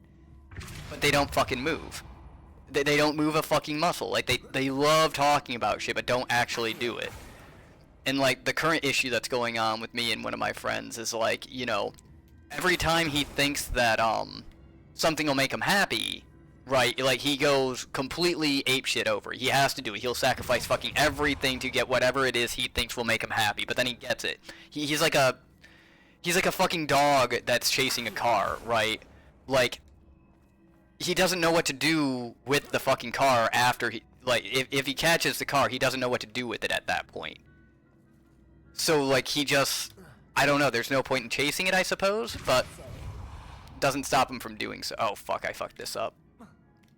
But they don't fucking move. They don't move a fucking muscle. Like, they love talking about shit, but don't actually do it. And, like, the current issue that's going on with me and one of my friends is, like, you know, every time he thinks that, something will make him happy, right, like, he goes completely apeshit over it. He has to do it. He'll sacrifice fucking everything to get whatever it is he thinks will make him happy, but then he gets it. He's like a fucking dog that's chasing a car, right? Like, he doesn't know what to do with the fucking car after he, like, if he catches the car, he doesn't know what to do with it at that point. So, like, he just, I don't know, there's no point in chasing it, I suppose, but doesn't stop him from doing so. Oh, fuck, I fucked this up.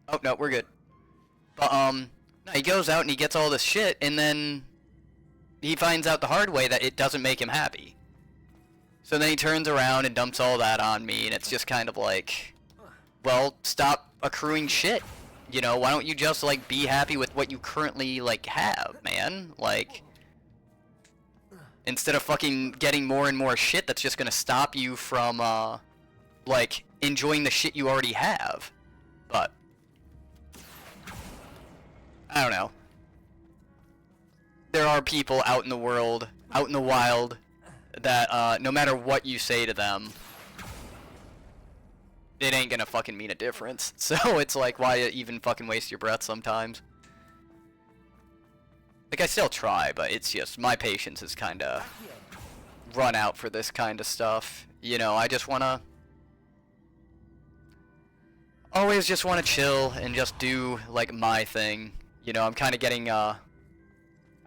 Oh, no, we're good. But, no, he goes out and he gets all this shit, and then he finds out the hard way that it doesn't make him happy. So then he turns around and dumps all that on me, and it's just kind of like, well, stop accruing shit. You know, why don't you just, like, be happy with what you currently, like, have, man? Like, instead of fucking getting more and more shit that's just gonna stop you from, like, enjoying the shit you already have. But I don't know. There are people out in the world, out in the wild, that, no matter what you say to them, it ain't gonna fucking mean a difference. So it's like, why even fucking waste your breath sometimes? Like, I still try, but it's just, my patience is kinda run out for this kind of stuff. You know, I just wanna... always just wanna chill and just do, like, my thing. You know, I'm kinda getting, I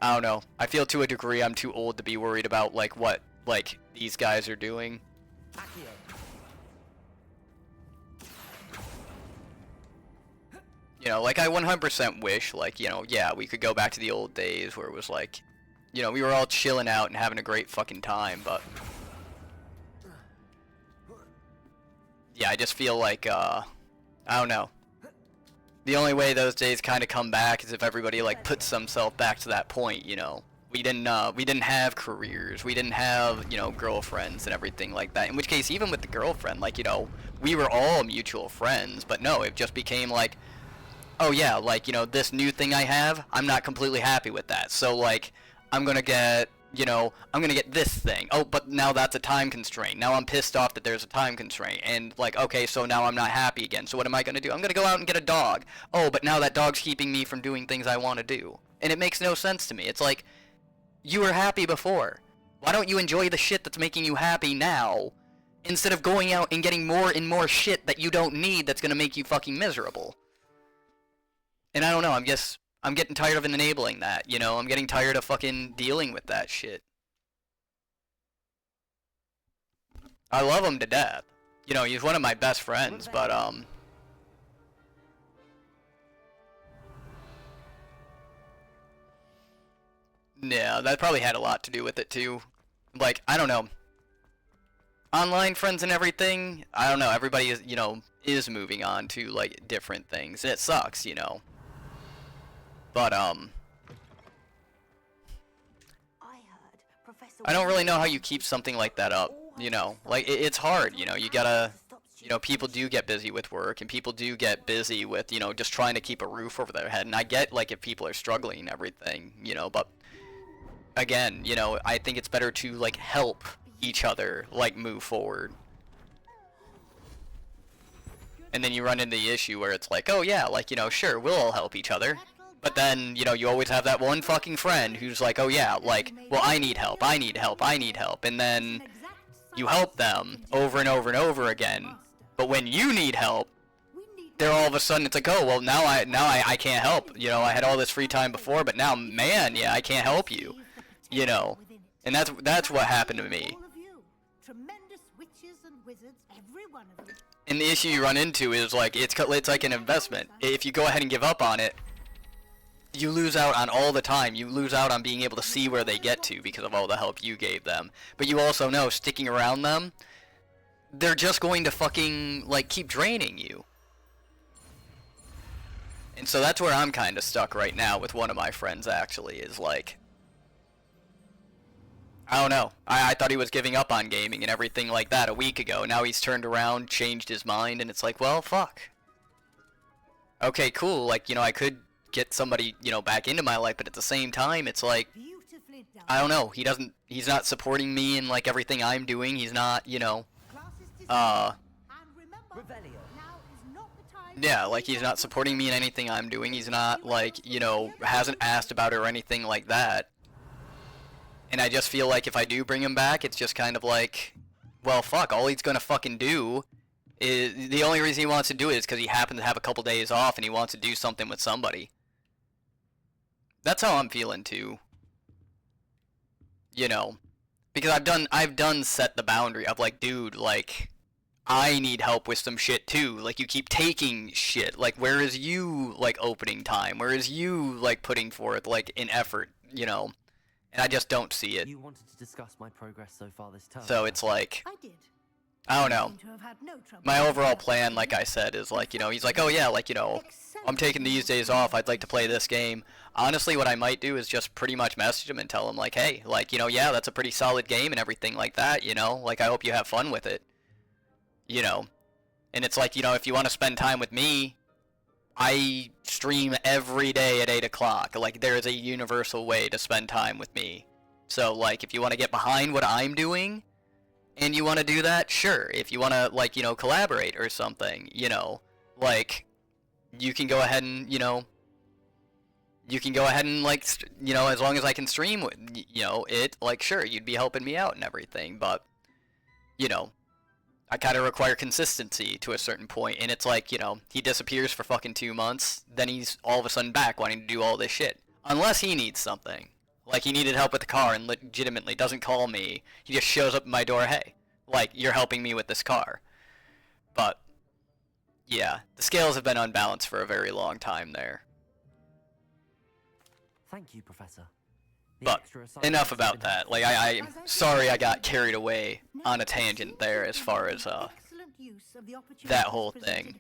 don't know. I feel to a degree I'm too old to be worried about, like, what, like, these guys are doing. You know, like, I 100% wish, like, you know, yeah, we could go back to the old days where it was like, you know, we were all chilling out and having a great fucking time, but... yeah, I just feel like, I don't know. The only way those days kind of come back is if everybody, like, puts themselves back to that point, you know. We didn't have careers, we didn't have, you know, girlfriends and everything like that. In which case, even with the girlfriend, like, you know, we were all mutual friends, but no, it just became like, oh yeah, like, you know, this new thing I have, I'm not completely happy with that. So, like, I'm gonna get, you know, I'm gonna get this thing. Oh, but now that's a time constraint. Now I'm pissed off that there's a time constraint. And, like, okay, so now I'm not happy again. So what am I gonna do? I'm gonna go out and get a dog. Oh, but now that dog's keeping me from doing things I want to do. And it makes no sense to me. It's like, you were happy before. Why don't you enjoy the shit that's making you happy now, instead of going out and getting more and more shit that you don't need that's gonna make you fucking miserable? And I don't know, I'm getting tired of enabling that, you know? I'm getting tired of fucking dealing with that shit. I love him to death. You know, he's one of my best friends, but, yeah, that probably had a lot to do with it, too. Like, I don't know. online friends and everything, I don't know, everybody is, is moving on to, like, different things, and it sucks, But, I don't really know how you keep something like that up, Like, it's hard, you gotta, people do get busy with work, and people do get busy with, just trying to keep a roof over their head, and I get, like, if people are struggling and everything, but, again, I think it's better to, like, help each other, like, move forward. And then you run into the issue where it's like, oh yeah, like, sure, we'll all help each other. But then, you always have that one fucking friend who's like, oh yeah, like, well, I need help, I need help, I need help. And then you help them over and over and over again. But when you need help, they're all of a sudden, it's like, oh, well, now I can't help. I had all this free time before, but now, man, yeah, I can't help you. And that's what happened to me. And the issue you run into is, like, it's like an investment. If you go ahead and give up on it, you lose out on all the time. You lose out on being able to see where they get to because of all the help you gave them. But you also know, sticking around them, they're just going to fucking, like, keep draining you. And so that's where I'm kind of stuck right now with one of my friends, actually, is like, I don't know. I thought he was giving up on gaming and everything like that a week ago. Now he's turned around, changed his mind, and it's like, well, fuck. Okay, cool. Like, I could get somebody, back into my life, but at the same time, it's like, I don't know. He's not supporting me in, like, everything I'm doing. He's not, yeah, like, he's not supporting me in anything I'm doing. He's not, like, hasn't asked about it or anything like that. And I just feel like if I do bring him back, it's just kind of like, well, fuck, all he's gonna fucking do is, the only reason he wants to do it is because he happens to have a couple days off and he wants to do something with somebody. That's how I'm feeling too. Because I've done set the boundary of, like, dude, like, I need help with some shit too. Like, you keep taking shit. Like, where is you, like, opening time? Where is you, like, putting forth, like, an effort, And I just don't see it. You wanted to discuss my progress so far this term. So it's like, I did. I don't know. My overall plan, like I said, is like, he's like, oh yeah, like, I'm taking these days off, I'd like to play this game. Honestly, what I might do is just pretty much message him and tell him, like, hey, like, yeah, that's a pretty solid game and everything like that, like, I hope you have fun with it. And it's like, if you want to spend time with me, I stream every day at 8 o'clock. Like, there is a universal way to spend time with me. So, like, if you want to get behind what I'm doing, and you want to do that, sure. If you want to, like, collaborate or something, like, you can go ahead and, you can go ahead and, like, as long as I can stream, it, like, sure, you'd be helping me out and everything, but, I kind of require consistency to a certain point, and it's like, he disappears for fucking 2 months, then he's all of a sudden back wanting to do all this shit. Unless he needs something. Like, he needed help with the car and legitimately doesn't call me. He just shows up at my door, hey, like, you're helping me with this car. But, yeah, the scales have been unbalanced for a very long time there. Thank you, Professor. But enough about that. Like, I'm sorry I got carried away on a tangent there as far as that whole thing.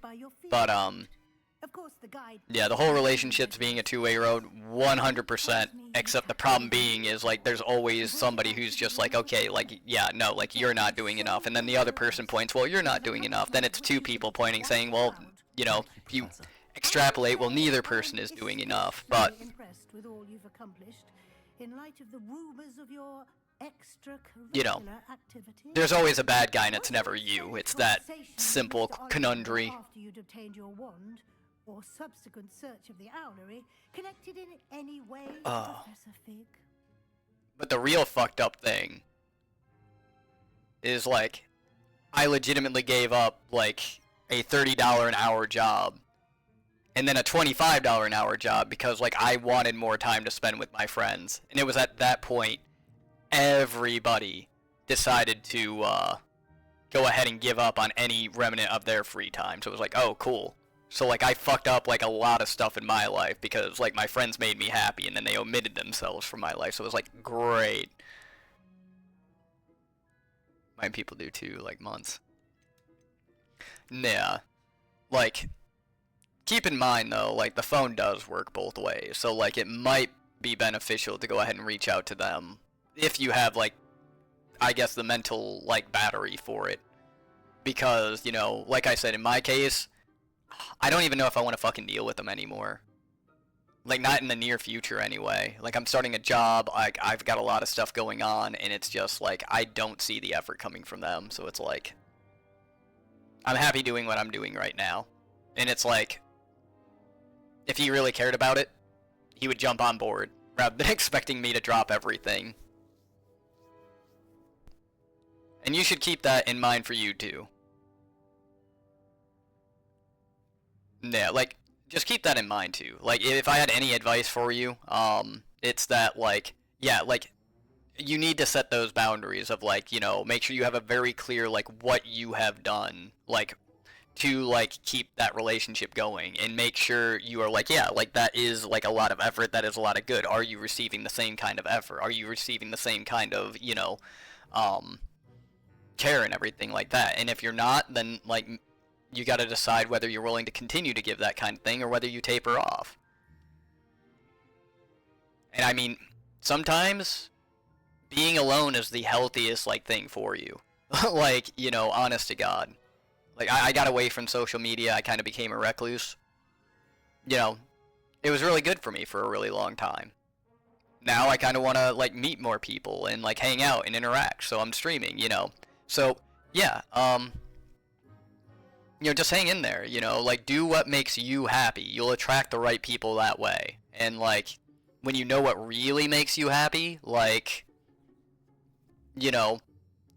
But yeah, the whole relationship's being a two-way road, 100%. Except the problem being is, like, there's always somebody who's just like, okay, like, yeah, no, like, you're not doing enough, and then the other person points, well, you're not doing enough. Then it's two people pointing, saying, well, if you extrapolate, well, neither person is doing enough. But with all you've accomplished in light of the rumors of your there's always a bad guy and it's never you. It's that simple conundrum. After you'd obtained your wand, or subsequent search of the owlery, connected in any way to Professor Fig? But the real fucked up thing is, like, I legitimately gave up, like, a $30 an hour job and then a $25 an hour job because, like, I wanted more time to spend with my friends. And it was at that point everybody decided to go ahead and give up on any remnant of their free time. So it was like, oh, cool. So, like, I fucked up, like, a lot of stuff in my life because, like, my friends made me happy and then they omitted themselves from my life. So it was like, great. My people do too, like months. Yeah. Like, keep in mind though, like the phone does work both ways. So like it might be beneficial to go ahead and reach out to them if you have like, I guess the mental like battery for it. Because, you know, like I said, in my case, I don't even know if I want to fucking deal with them anymore. Like, not in the near future anyway. Like, I'm starting a job, I've got a lot of stuff going on, and it's just, like, I don't see the effort coming from them. So it's like, I'm happy doing what I'm doing right now. And it's like, if he really cared about it, he would jump on board, rather than expecting me to drop everything. And you should keep that in mind for you, too. Yeah, like, just keep that in mind too. Like, if I had any advice for you, it's that, like, yeah, like, you need to set those boundaries of, like, you know, make sure you have a very clear, like, what you have done, like, to, like, keep that relationship going, and make sure you are, like, yeah, like, that is, like, a lot of effort, that is a lot of good. Are you receiving the same kind of effort? Are you receiving the same kind of, you know, care and everything like that? And if you're not, then, like, you got to decide whether you're willing to continue to give that kind of thing or whether you taper off. And I mean, sometimes being alone is the healthiest like thing for you. Like, you know, honest to God. Like, I got away from social media. I kind of became a recluse. You know, it was really good for me for a really long time. Now I kind of want to like meet more people and like hang out and interact. So I'm streaming, you know. So yeah, you know, just hang in there, you know, like, do what makes you happy. You'll attract the right people that way. And, like, when you know what really makes you happy, like, you know,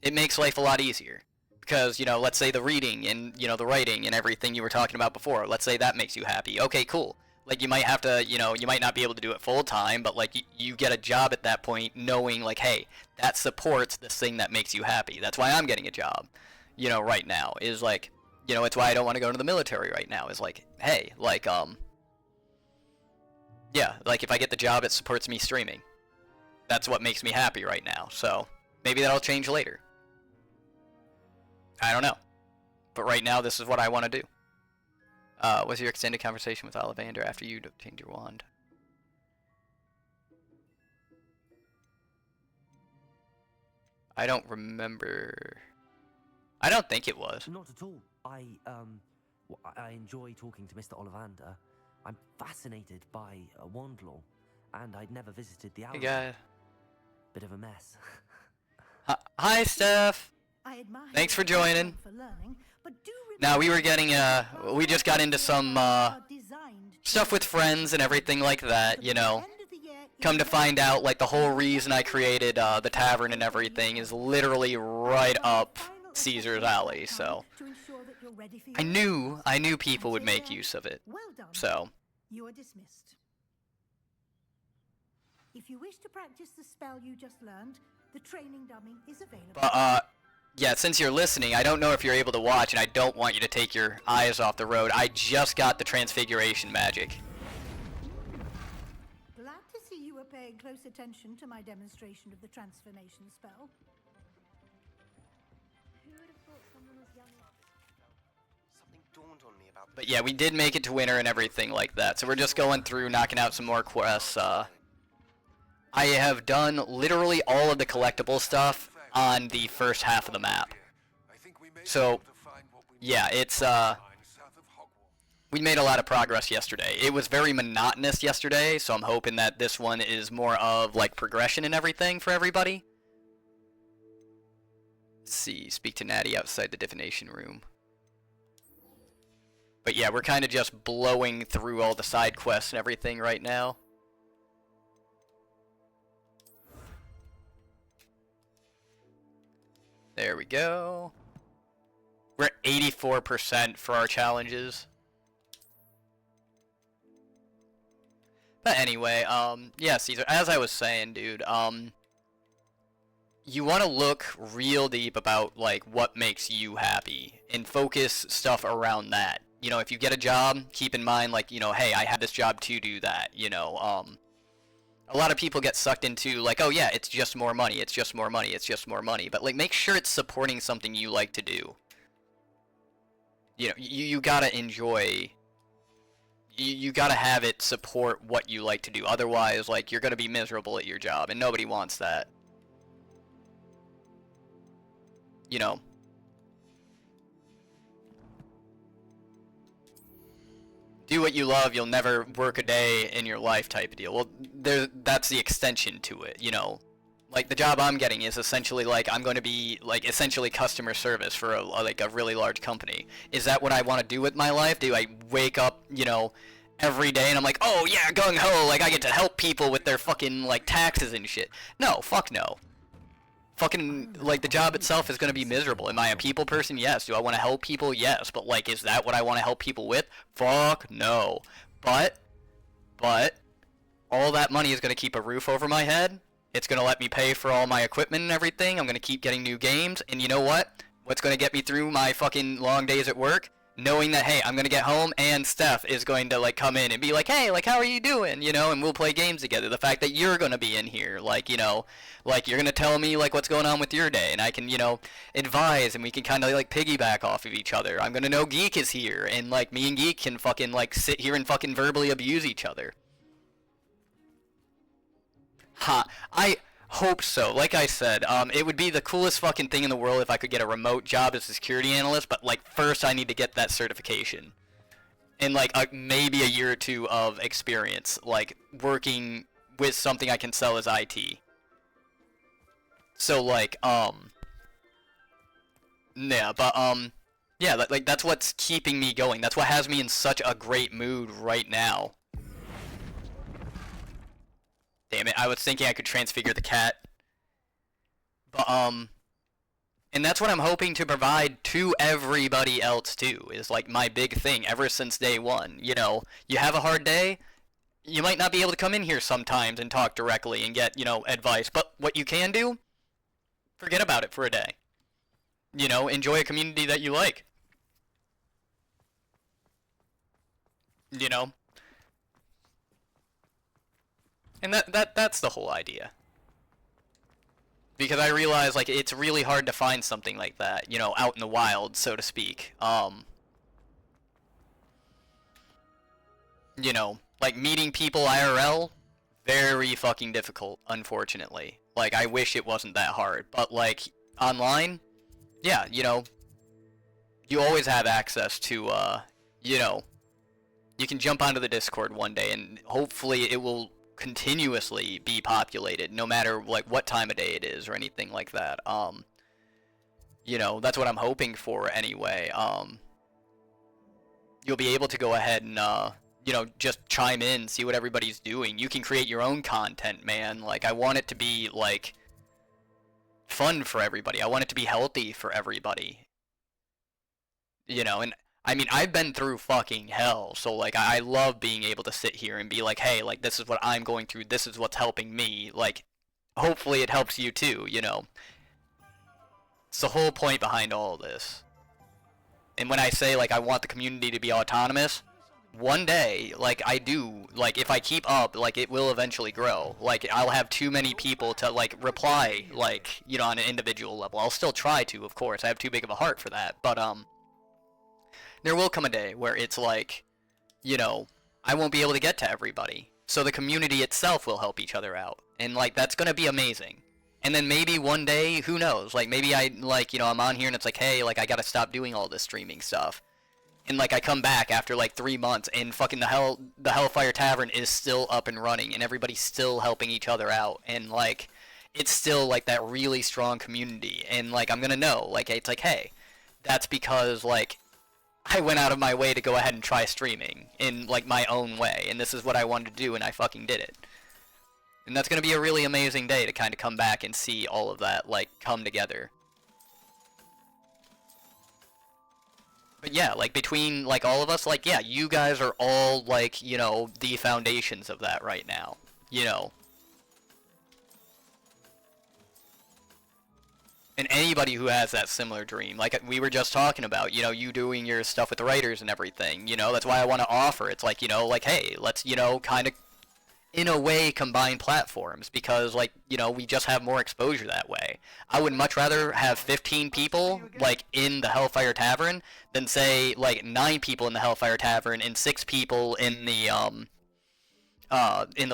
it makes life a lot easier. Because, you know, let's say the reading and, you know, the writing and everything you were talking about before, let's say that makes you happy. Okay, cool. Like, you might have to, you know, you might not be able to do it full time, but, like, you get a job at that point knowing, like, hey, that supports this thing that makes you happy. That's why I'm getting a job, you know, right now, is, like, you know, it's why I don't want to go to the military right now, is like, hey, like, yeah, like, if I get the job, it supports me streaming. That's what makes me happy right now, so maybe that'll change later. I don't know. But right now, this is what I want to do. Was your extended conversation with Ollivander after you obtained your wand? I don't remember. I don't think it was. Not at all. I enjoy talking to Mr. Ollivander. I'm fascinated by wand law, and I'd never visited the Hey, Owlry. guys. Bit of a mess. Hi, Steph. I admire Thanks for your joining. for learning, but do Now, we were remember getting, we just got into some, are designed to stuff with friends and everything like that, you know. end of the year Come to find out, like, the whole reason I created, the tavern and everything is literally right up Caesar's alley, so to ensure that you're ready for I your knew people would make use of it, Well done. so. You are dismissed. If you wish to practice the spell you just learned, the training dummy is available. But, yeah, since you're listening, I don't know if you're able to watch, and I don't want you to take your eyes off the road. I just got the transfiguration magic. Glad to see you were paying close attention to my demonstration of the transformation spell. Who would have thought someone as young as... Something dawned on me about But yeah, we did make it to winter and everything like that, so we're just going through, knocking out some more quests. I have done literally all of the collectible stuff on the first half of the map. So, yeah, it's, we made a lot of progress yesterday. It was very monotonous yesterday, so I'm hoping that this one is more of, like, progression and everything for everybody. Let's see, speak to Natty outside the divination room. But yeah, we're kind of just blowing through all the side quests and everything right now. There we go. We're at 84% for our challenges. But anyway, yeah, Caesar, as I was saying, dude, you want to look real deep about, like, what makes you happy and focus stuff around that. You know, if you get a job, keep in mind, like, you know, hey, I have this job to do that, you know, A lot of people get sucked into like, oh yeah, it's just more money, it's just more money, it's just more money. But like, make sure it's supporting something you like to do. You know, you gotta enjoy. You gotta have it support what you like to do. Otherwise, like, you're gonna be miserable at your job, and nobody wants that. You know. Do what you love, you'll never work a day in your life type of deal. Well, that's the extension to it, you know. Like, the job I'm getting is essentially, like, I'm going to be, like, essentially customer service for, like, a really large company. Is that what I want to do with my life? Do I wake up, you know, every day and I'm like, oh, yeah, gung-ho, like, I get to help people with their fucking, like, taxes and shit? No, fuck no. Fucking, like, the job itself is going to be miserable. Am I a people person? Yes. Do I want to help people? Yes. But, like, is that what I want to help people with? Fuck no. But, all that money is going to keep a roof over my head. It's going to let me pay for all my equipment and everything. I'm going to keep getting new games. And you know what? What's going to get me through my fucking long days at work? Knowing that, hey, I'm going to get home and Steph is going to, like, come in and be like, hey, like, how are you doing? You know, and we'll play games together. The fact that you're going to be in here, like, you know, like, you're going to tell me, like, what's going on with your day. And I can, you know, advise and we can kind of, like, piggyback off of each other. I'm going to know Geek is here. And, like, me and Geek can fucking, like, sit here and fucking verbally abuse each other. Ha. I hope so. Like I said, it would be the coolest fucking thing in the world if I could get a remote job as a security analyst, but, like, first I need to get that certification. And, like, maybe a year or two of experience, like, working with something I can sell as IT. So, like, yeah, but, yeah, like, that's what's keeping me going. That's what has me in such a great mood right now. Damn it, I was thinking I could transfigure the cat. But, and that's what I'm hoping to provide to everybody else, too, is, like, my big thing ever since day one. You know, you have a hard day, you might not be able to come in here sometimes and talk directly and get, you know, advice. But what you can do, forget about it for a day. You know, enjoy a community that you like. You know? And that's the whole idea. Because I realize, like, it's really hard to find something like that, you know, out in the wild, so to speak. You know, like, meeting people IRL, very fucking difficult, unfortunately. Like, I wish it wasn't that hard. But, like, online, yeah, you know, you always have access to, you know, you can jump onto the Discord one day and hopefully it will continuously be populated, no matter, like, what time of day it is or anything like that. You know, that's what I'm hoping for anyway. You'll be able to go ahead and, you know, just chime in, see what everybody's doing. You can create your own content, man. Like, I want it to be, like, fun for everybody. I want it to be healthy for everybody. You know, and I mean, I've been through fucking hell, so, like, I love being able to sit here and be like, hey, like, this is what I'm going through, this is what's helping me, like, hopefully it helps you too, you know? It's the whole point behind all of this. And when I say, like, I want the community to be autonomous, one day, like, I do, like, if I keep up, like, it will eventually grow. Like, I'll have too many people to, like, reply, like, you know, on an individual level. I'll still try to, of course, I have too big of a heart for that, but, there will come a day where it's like, you know, I won't be able to get to everybody. So the community itself will help each other out. And, like, that's gonna be amazing. And then maybe one day, who knows, like, maybe I, like, you know, I'm on here and it's like, hey, like, I gotta stop doing all this streaming stuff. And, like, I come back after, like, 3 months and fucking the Hellfire Tavern is still up and running and everybody's still helping each other out. And, like, it's still, like, that really strong community. And, like, I'm gonna know, like, it's like, hey, that's because, like, I went out of my way to go ahead and try streaming in, like, my own way, and this is what I wanted to do, and I fucking did it. And that's gonna be a really amazing day to kind of come back and see all of that, like, come together. But yeah, like, between, like, all of us, like, yeah, you guys are all, like, you know, the foundations of that right now, you know. And anybody who has that similar dream, like we were just talking about, you know, you doing your stuff with the writers and everything, you know, that's why I want to offer. It's like, you know, like, hey, let's, you know, kind of in a way, combine platforms because, like, you know, we just have more exposure that way. I would much rather have 15 people, like, in the Hellfire Tavern than, say, like, 9 people in the Hellfire Tavern and 6 people in the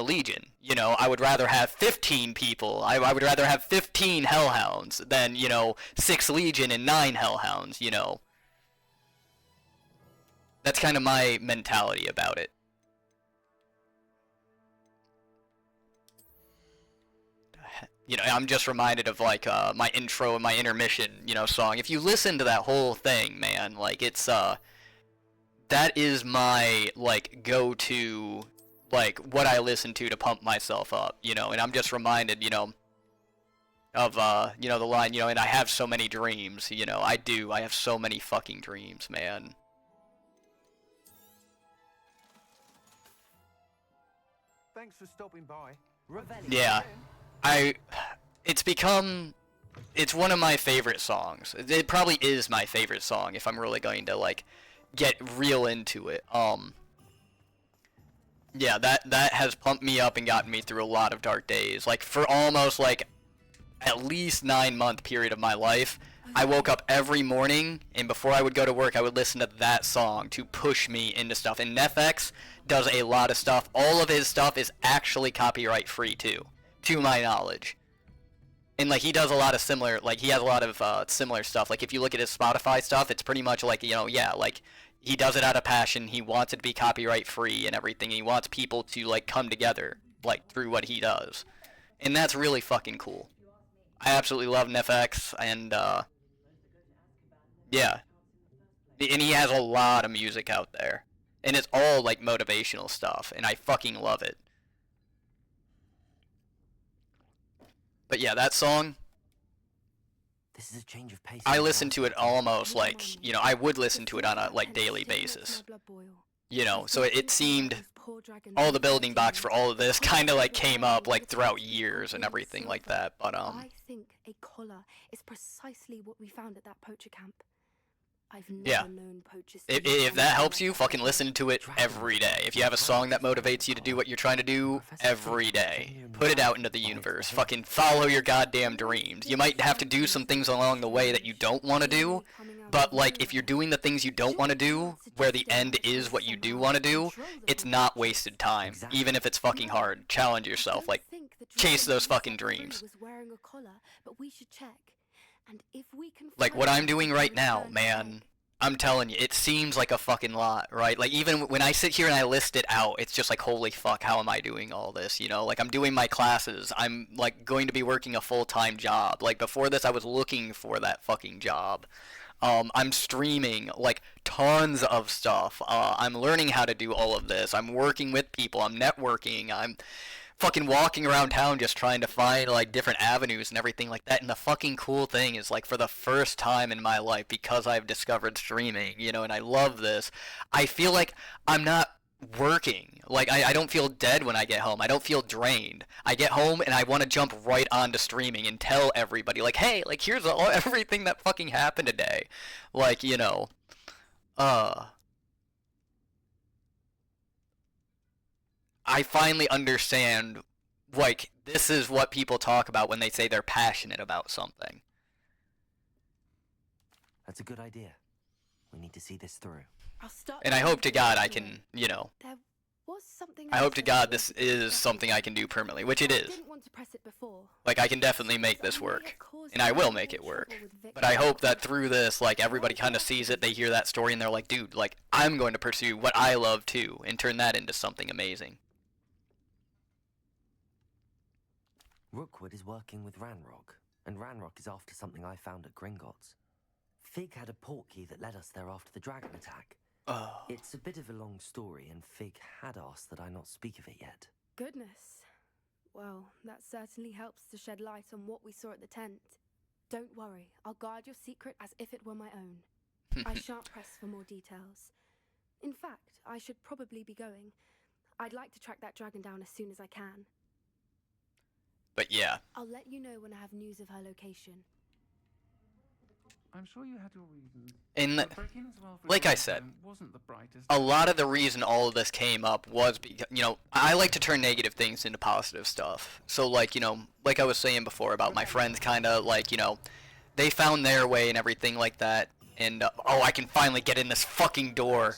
Legion. You know, I would rather have 15 people. I would rather have 15 Hellhounds than, you know, 6 Legion and 9 Hellhounds, you know. That's kind of my mentality about it. You know, I'm just reminded of, like, my intro and my intermission, you know, song. If you listen to that whole thing, man, like, it's, that is my, like, go-to, like, what I listen to pump myself up, you know, and I'm just reminded, you know, of, you know, the line, you know, and I have so many dreams, you know, I have so many fucking dreams, man. Thanks for stopping by. Yeah, it's one of my favorite songs. It probably is my favorite song if I'm really going to, like, get real into it. Yeah, that has pumped me up and gotten me through a lot of dark days. Like, for almost, like, at least 9-month period of my life, I woke up every morning, and before I would go to work, I would listen to that song to push me into stuff. And NFX does a lot of stuff. All of his stuff is actually copyright free, too, to my knowledge. And, like, he does a lot of similar, like, he has a lot of similar stuff. Like, if you look at his Spotify stuff, it's pretty much like, you know, yeah, like, he does it out of passion. He wants it to be copyright free and everything. He wants people to, like, come together, like, through what he does. And that's really fucking cool. I absolutely love NFX, and, yeah. And he has a lot of music out there. And it's all, like, motivational stuff, and I fucking love it. But yeah, that song, This is a change of pace. I listen to it almost like, you know, I would listen to it on a, like, daily basis. You know, so it seemed all the building blocks for all of this kind of, like, came up, like, throughout years and everything like that, but, I think a collar is precisely what we found at that poacher camp. I've never known poachers. If that helps you, fucking listen to it every day. If you have a song that motivates you to do what you're trying to do, every day. Put it out into the universe. Fucking follow your goddamn dreams. You might have to do some things along the way that you don't want to do, but, like, if you're doing the things you don't want to do, where the end is what you do want to do, it's not wasted time. Even if it's fucking hard. Challenge yourself. Like, chase those fucking dreams. Like, what I'm doing right now, man, I'm telling you, it seems like a fucking lot, right? Like, even when I sit here and I list it out, it's just like, holy fuck, how am I doing all this, you know? Like, I'm doing my classes, I'm, like, going to be working a full-time job. Like, before this, I was looking for that fucking job. I'm streaming, like, tons of stuff. I'm learning how to do all of this. I'm working with people. I'm networking. I'm fucking walking around town just trying to find, like, different avenues and everything like that. And the fucking cool thing is, like, for the first time in my life, because I've discovered streaming, you know, and I love this, I feel like I'm not working. Like, I don't feel dead when I get home. I don't feel drained. I get home and I want to jump right onto streaming and tell everybody, like, hey, like, here's everything that fucking happened today. Like, you know, I finally understand, like, this is what people talk about when they say they're passionate about something. That's a good idea. We need to see this through. And I hope to God I can, you know, I hope to God this is something I can do permanently, which it is. Like, I can definitely make this work, and I will make it work. But I hope that through this, like, everybody kind of sees it, they hear that story, and they're like, dude, like, I'm going to pursue what I love too, and turn that into something amazing. Rookwood is working with Ranrock, and Ranrock is after something I found at Gringotts. Fig had a portkey that led us there after the dragon attack. Oh. It's a bit of a long story, and Fig had asked that I not speak of it yet. Goodness. Well, that certainly helps to shed light on what we saw at the tent. Don't worry, I'll guard your secret as if it were my own. I shan't press for more details. In fact, I should probably be going. I'd like to track that dragon down as soon as I can. But yeah. I'll let you know when I have news of her location. I'm sure you had your reasons. And But breaking as well for like I Dragon said, wasn't the brightest a lot of the reason all of this came up was because, you know, I like to turn negative things into positive stuff. So, like, you know, like I was saying before about my friends kind of, like, you know, they found their way and everything like that. And, oh, I can finally get in this fucking door.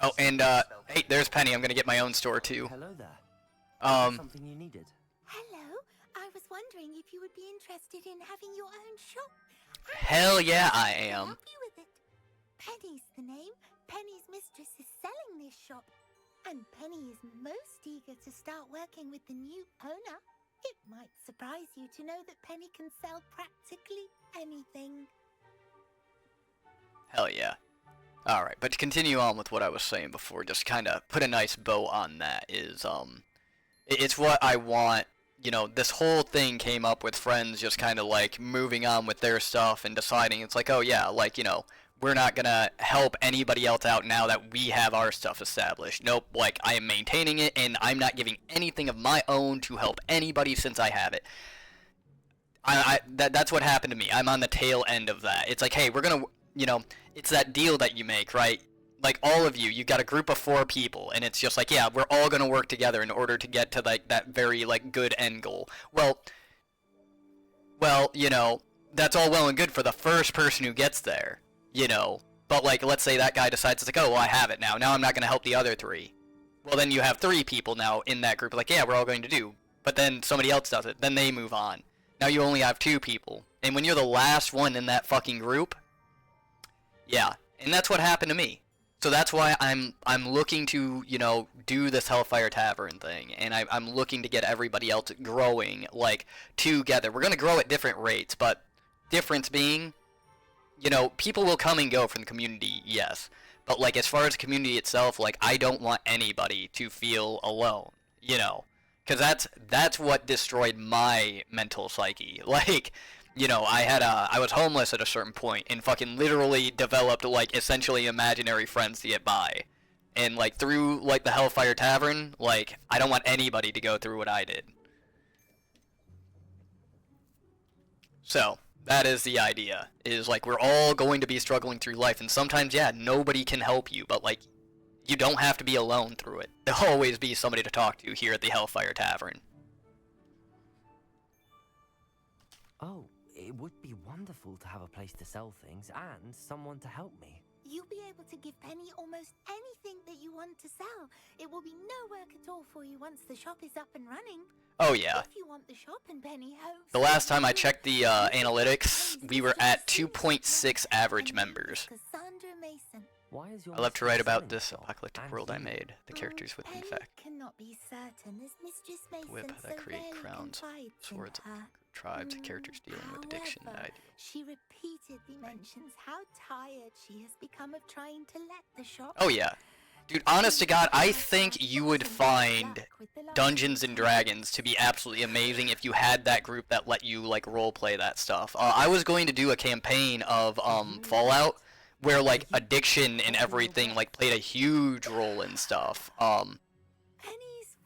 Oh, and, hey, there's Penny. I'm gonna get my own store, too. Hello there. Something you needed? Hello. I was wondering if you would be interested in having your own shop. Hell yeah, I To am. help you with it. Penny's the name. Penny's mistress is selling this shop. And Penny is most eager to start working with the new owner. It might surprise you to know that Penny can sell practically anything. Hell yeah. Alright, but to continue on with what I was saying before, just kind of put a nice bow on that, is, it's what I want. You know, this whole thing came up with friends just kind of, like, moving on with their stuff and deciding, it's like, oh yeah, like, you know, we're not gonna help anybody else out now that we have our stuff established. Nope, like, I am maintaining it, and I'm not giving anything of my own to help anybody since I have it. That's what happened to me. I'm on the tail end of that. It's like, hey, we're gonna, you know, it's that deal that you make, right? Like, all of you got a group of 4 people, and it's just like, yeah, we're all gonna work together in order to get to, like, that very, like, good end goal. Well, you know, that's all well and good for the first person who gets there, you know, but, like, let's say that guy decides, it's like, oh, well, I have it now I'm not gonna help the other 3. Well, then you have 3 people now in that group, like, yeah, we're all going to do, but then somebody else does it, then they move on. Now you only have 2 people, and when you're the last one in that fucking group, yeah, and that's what happened to me. So that's why I'm looking to, you know, do this Hellfire Tavern thing, and I'm looking to get everybody else growing, like, together. We're going to grow at different rates, but difference being, you know, people will come and go from the community, yes. But, like, as far as the community itself, like, I don't want anybody to feel alone, you know. Because that's what destroyed my mental psyche. Like, you know, I was homeless at a certain point and fucking literally developed, like, essentially imaginary friends to get by. And, like, through, like, the Hellfire Tavern, like, I don't want anybody to go through what I did. So, that is the idea. Is, like, we're all going to be struggling through life, and sometimes, yeah, nobody can help you, but, like, you don't have to be alone through it. There'll always be somebody to talk to here at the Hellfire Tavern. Oh, it would be wonderful to have a place to sell things and someone to help me. You'll be able to give Penny almost anything that you want to sell. It will be no work at all for you once the shop is up and running. Oh yeah. If you want the shop and Penny home. The last time I checked the analytics, we were at 2.6 average members. Cassandra Mason. Why is your I love to mistress write about selling this shop apocalyptic and world I you? made. The characters with Penny Infect. cannot be certain as Mistress Mason Whip that so create rarely crowns, confides in swords, her. tribes, characters dealing with addiction and However, ideals. she repeatedly mentions how tired she has become of trying to let the shop. Oh yeah. Dude, honest to God, I think you would find Dungeons and Dragons to be absolutely amazing if you had that group that let you, like, roleplay that stuff. I was going to do a campaign of Fallout where, like, addiction and everything, like, played a huge role in stuff. Penny's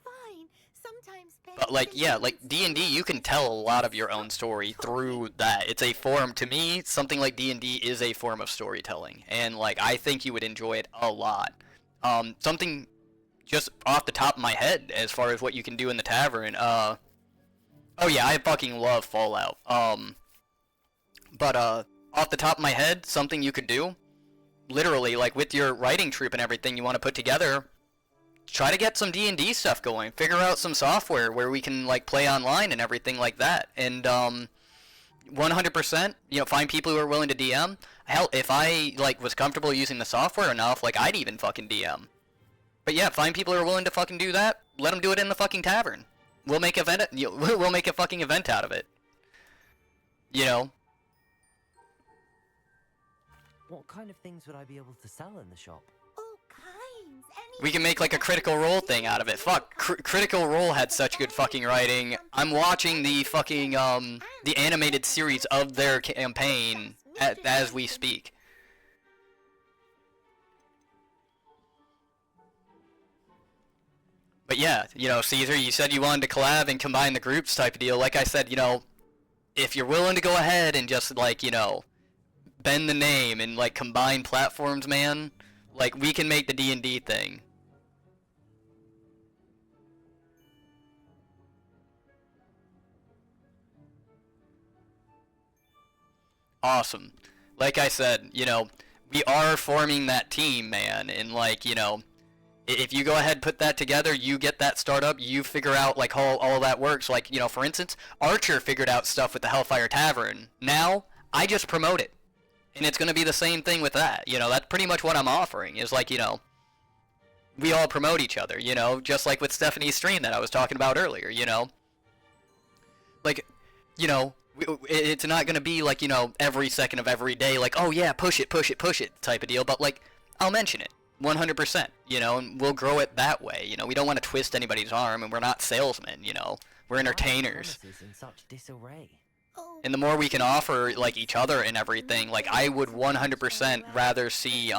fine. Sometimes Penny But, like, yeah, like, D&D, you can tell a lot of your own story through that. It's a form, to me, something like D&D is a form of storytelling. And, like, I think you would enjoy it a lot. Something just off the top of my head as far as what you can do in the tavern, oh yeah, I fucking love Fallout. But off the top of my head, something you could do, literally, like, with your writing troupe and everything you want to put together, try to get some D&D stuff going, figure out some software where we can, like, play online and everything like that, and, 100%, you know, find people who are willing to DM. Hell, if I, like, was comfortable using the software enough, like, I'd even fucking DM. But yeah, find people who are willing to fucking do that, let them do it in the fucking tavern. We'll make we'll make a fucking event out of it. You know? What kind of things would I be able to sell in the shop? all kinds. We can make, like, a Critical Role thing out of it. Fuck, Critical Role had such good fucking writing. I'm watching the fucking, the animated series of their campaign as we speak. But yeah, you know, Caesar, you said you wanted to collab and combine the groups type of deal. Like I said, you know, if you're willing to go ahead and just, like, you know, bend the name and like combine platforms, man, like we can make the D&D thing. Awesome. Like I said, you know, we are forming that team, man, and like, you know, if you go ahead put that together, you get that startup, you figure out like how all that works. Like, you know, for instance, Archer figured out stuff with the Hellfire Tavern. Now I just promote it, and it's going to be the same thing with that. You know, that's pretty much what I'm offering, is like, you know, we all promote each other, you know, just like with Stephanie's stream that I was talking about earlier, you know. Like, you know, it's not going to be like, you know, every second of every day, like, oh yeah, push it type of deal, but like, I'll mention it 100%, you know, and we'll grow it that way. You know, we don't want to twist anybody's arm, and we're not salesmen, you know, we're entertainers. In such disarray. And the more we can offer like each other and everything, like I would 100% rather see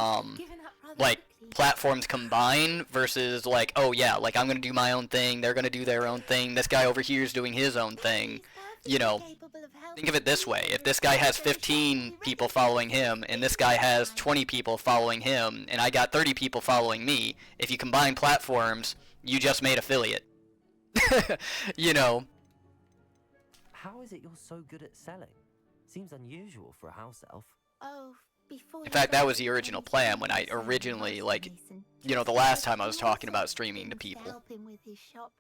like platforms combine versus like, oh yeah, like I'm gonna do my own thing, they're gonna do their own thing, this guy over here is doing his own thing. You know, think of it this way: if this guy has 15 people following him and this guy has 20 people following him and I got 30 people following me, if you combine platforms, you just made affiliate. You know. How is it you're so good at selling? Seems unusual for a house elf. Oh, before In fact, that was the original plan when I originally, like, you know, the last time I was talking about streaming to people. Help him with his shop.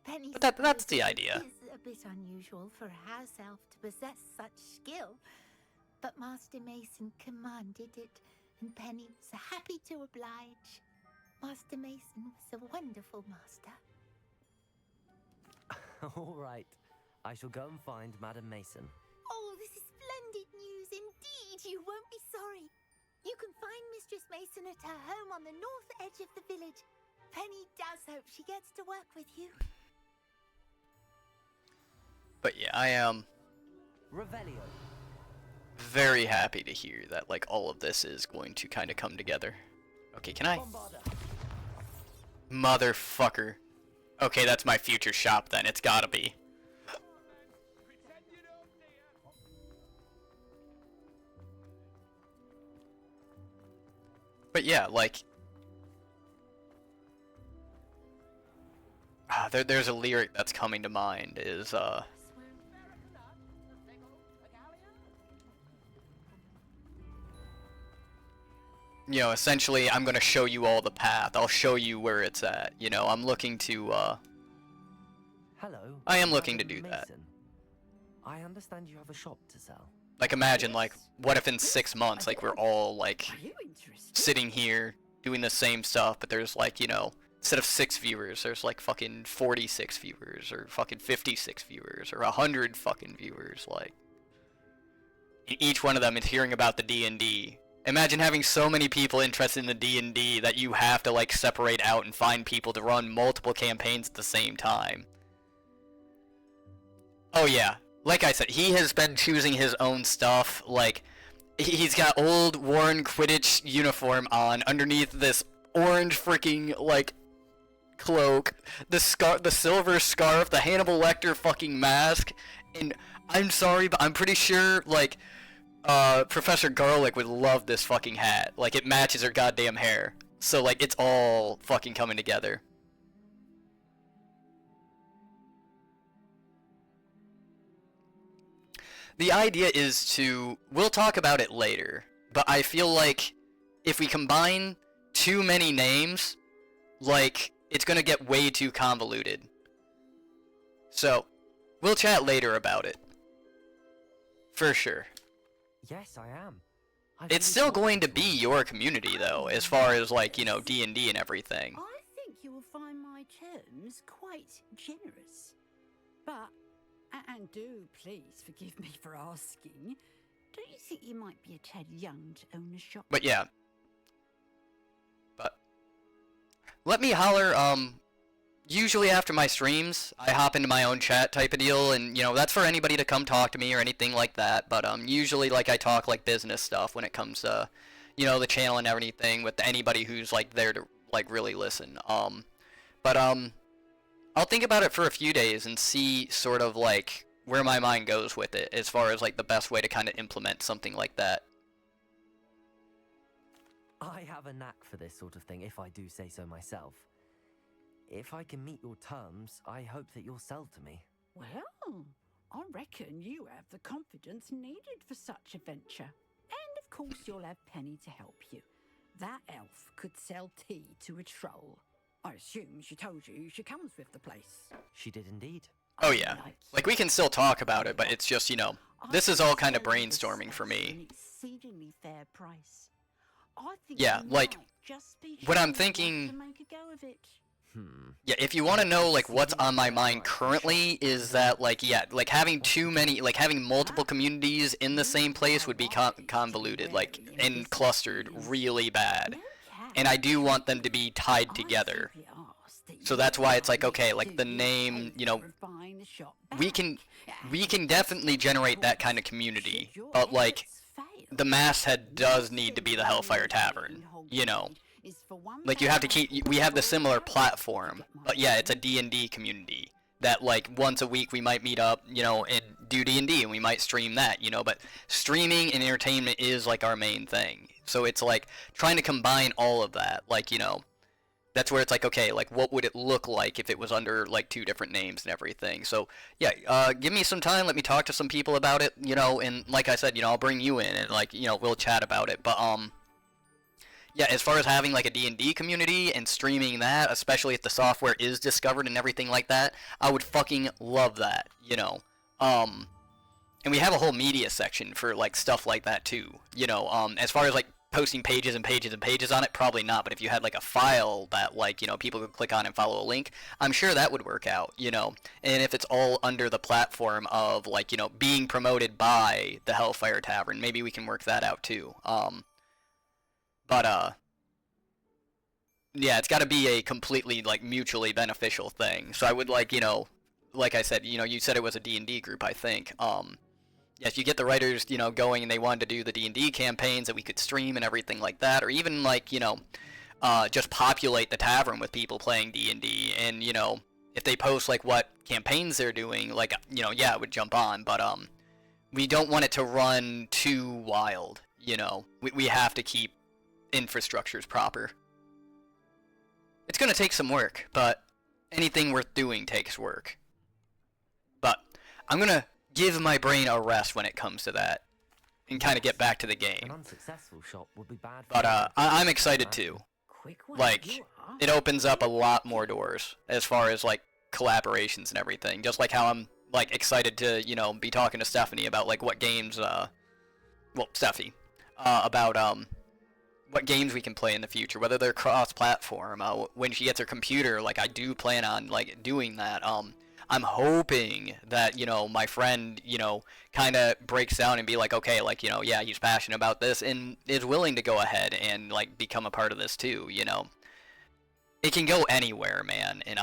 Penny's But that's the idea. It is a bit unusual for a house elf to possess such skill, but Master Mason commanded it, and Penny was happy to oblige. Master Mason was a wonderful master. All right. I shall go and find Madam Mason. Oh, this is splendid news indeed. You won't be sorry. You can find Mistress Mason at her home on the north edge of the village. Penny does hope she gets to work with you. But yeah, I am Revelio. very happy to hear that like all of this is going to kind of come together. Okay, can I? Bombarda. Motherfucker. Okay, that's my future shop then. It's gotta be. But yeah, like, there's a lyric that's coming to mind is, you know, essentially, I'm gonna show you all the path. I'll show you where it's at. You know, I'm looking to, Hello. I am looking to Madam do that. Mason. I understand you have a shop to sell. Like, imagine, like, what if in 6 months, like, we're all, like, Are you interested? sitting here doing the same stuff, but there's, like, you know, instead of 6 viewers, there's, like, fucking 46 viewers, or fucking 56 viewers, or 100 fucking viewers, like. And each one of them is hearing about the D&D. Imagine having so many people interested in the D&D that you have to, like, separate out and find people to run multiple campaigns at the same time. Oh, yeah. Like I said, he has been choosing his own stuff. Like, he's got old worn Quidditch uniform on underneath this orange freaking, like, cloak, the silver scarf, the Hannibal Lecter fucking mask, and I'm sorry, but I'm pretty sure, like, Professor Garlick would love this fucking hat. Like, it matches her goddamn hair. So, like, it's all fucking coming together. The idea is to, we'll talk about it later, but I feel like if we combine too many names, like, it's gonna get way too convoluted. So, we'll chat later about it. For sure. Yes, I am. It's still going to be your community, though, as far as, like, you know, D&D and everything. I think you will find my terms quite generous. But, and do please forgive me for asking, don't you think you might be a tad young to own a shop? But yeah. But let me holler, usually after my streams, I hop into my own chat type of deal, and, you know, that's for anybody to come talk to me or anything like that, but, usually, like, I talk, like, business stuff when it comes to, you know, the channel and everything with anybody who's, like, there to, like, really listen. But, I'll think about it for a few days and see sort of, like, where my mind goes with it, as far as, like, the best way to kind of implement something like that. I have a knack for this sort of thing, if I do say so myself. If I can meet your terms, I hope that you'll sell to me. Well, I reckon you have the confidence needed for such a venture. And of course you'll have Penny to help you. That elf could sell tea to a troll. I assume she told you she comes with the place. She did indeed. Oh yeah. Like, we can still talk about it, but it's just, you know, this is all kind of brainstorming for me. An exceedingly fair price. I think Yeah, you like, might just be what I'm sure enough thinking- to make a go of it. Yeah, if you want to know, like, what's on my mind currently is that, like, yeah, like, having having multiple communities in the same place would be convoluted, like, and clustered really bad. And I do want them to be tied together. So that's why it's like, okay, like, the name, you know, we can definitely generate that kind of community, but, like, the masthead does need to be the Hellfire Tavern, you know. Like, you have to keep, we have the similar platform, but yeah, it's a D&D community that, like, once a week we might meet up, you know, and do D&D, and we might stream that, you know, but streaming and entertainment is, like, our main thing. So it's, like, trying to combine all of that, like, you know, that's where it's like, okay, like, what would it look like if it was under, like, 2 different names and everything. So, yeah, give me some time, let me talk to some people about it, you know, and like I said, you know, I'll bring you in, and, like, you know, we'll chat about it, but, yeah, as far as having, like, a D&D community and streaming that, especially if the software is discovered and everything like that, I would fucking love that, you know. And we have a whole media section for, like, stuff like that, too, you know. As far as, like, posting pages and pages and pages on it, probably not, but if you had, like, a file that, like, you know, people could click on and follow a link, I'm sure that would work out, you know. And if it's all under the platform of, like, you know, being promoted by the Hellfire Tavern, maybe we can work that out, too. But, yeah, it's got to be a completely, like, mutually beneficial thing. So I would, like, you know, like I said, you know, you said it was a D&D group, I think. Yes, you get the writers, you know, going and they wanted to do the D&D campaigns that we could stream and everything like that, or even, like, you know, just populate the tavern with people playing D&D, and, you know, if they post, like, what campaigns they're doing, like, you know, yeah, it would jump on, but, we don't want it to run too wild, you know. We have to keep infrastructures proper. It's gonna take some work, but anything worth doing takes work. But I'm gonna give my brain a rest when it comes to that, and kind of get back to the An game. unsuccessful shot would be bad for But you. I'm excited too. Quick one, Like, you are. it opens up a lot more doors as far as, like, collaborations and everything. Just like how I'm, like, excited to, you know, be talking to Stephanie about, like, what games, well, Steffi, about, what games we can play in the future, whether they're cross-platform. When she gets her computer, like, I do plan on, like, doing that. I'm hoping that, you know, my friend, you know, kind of breaks down and be like, okay, like, you know, yeah, he's passionate about this and is willing to go ahead and, like, become a part of this too, you know. It can go anywhere, man, and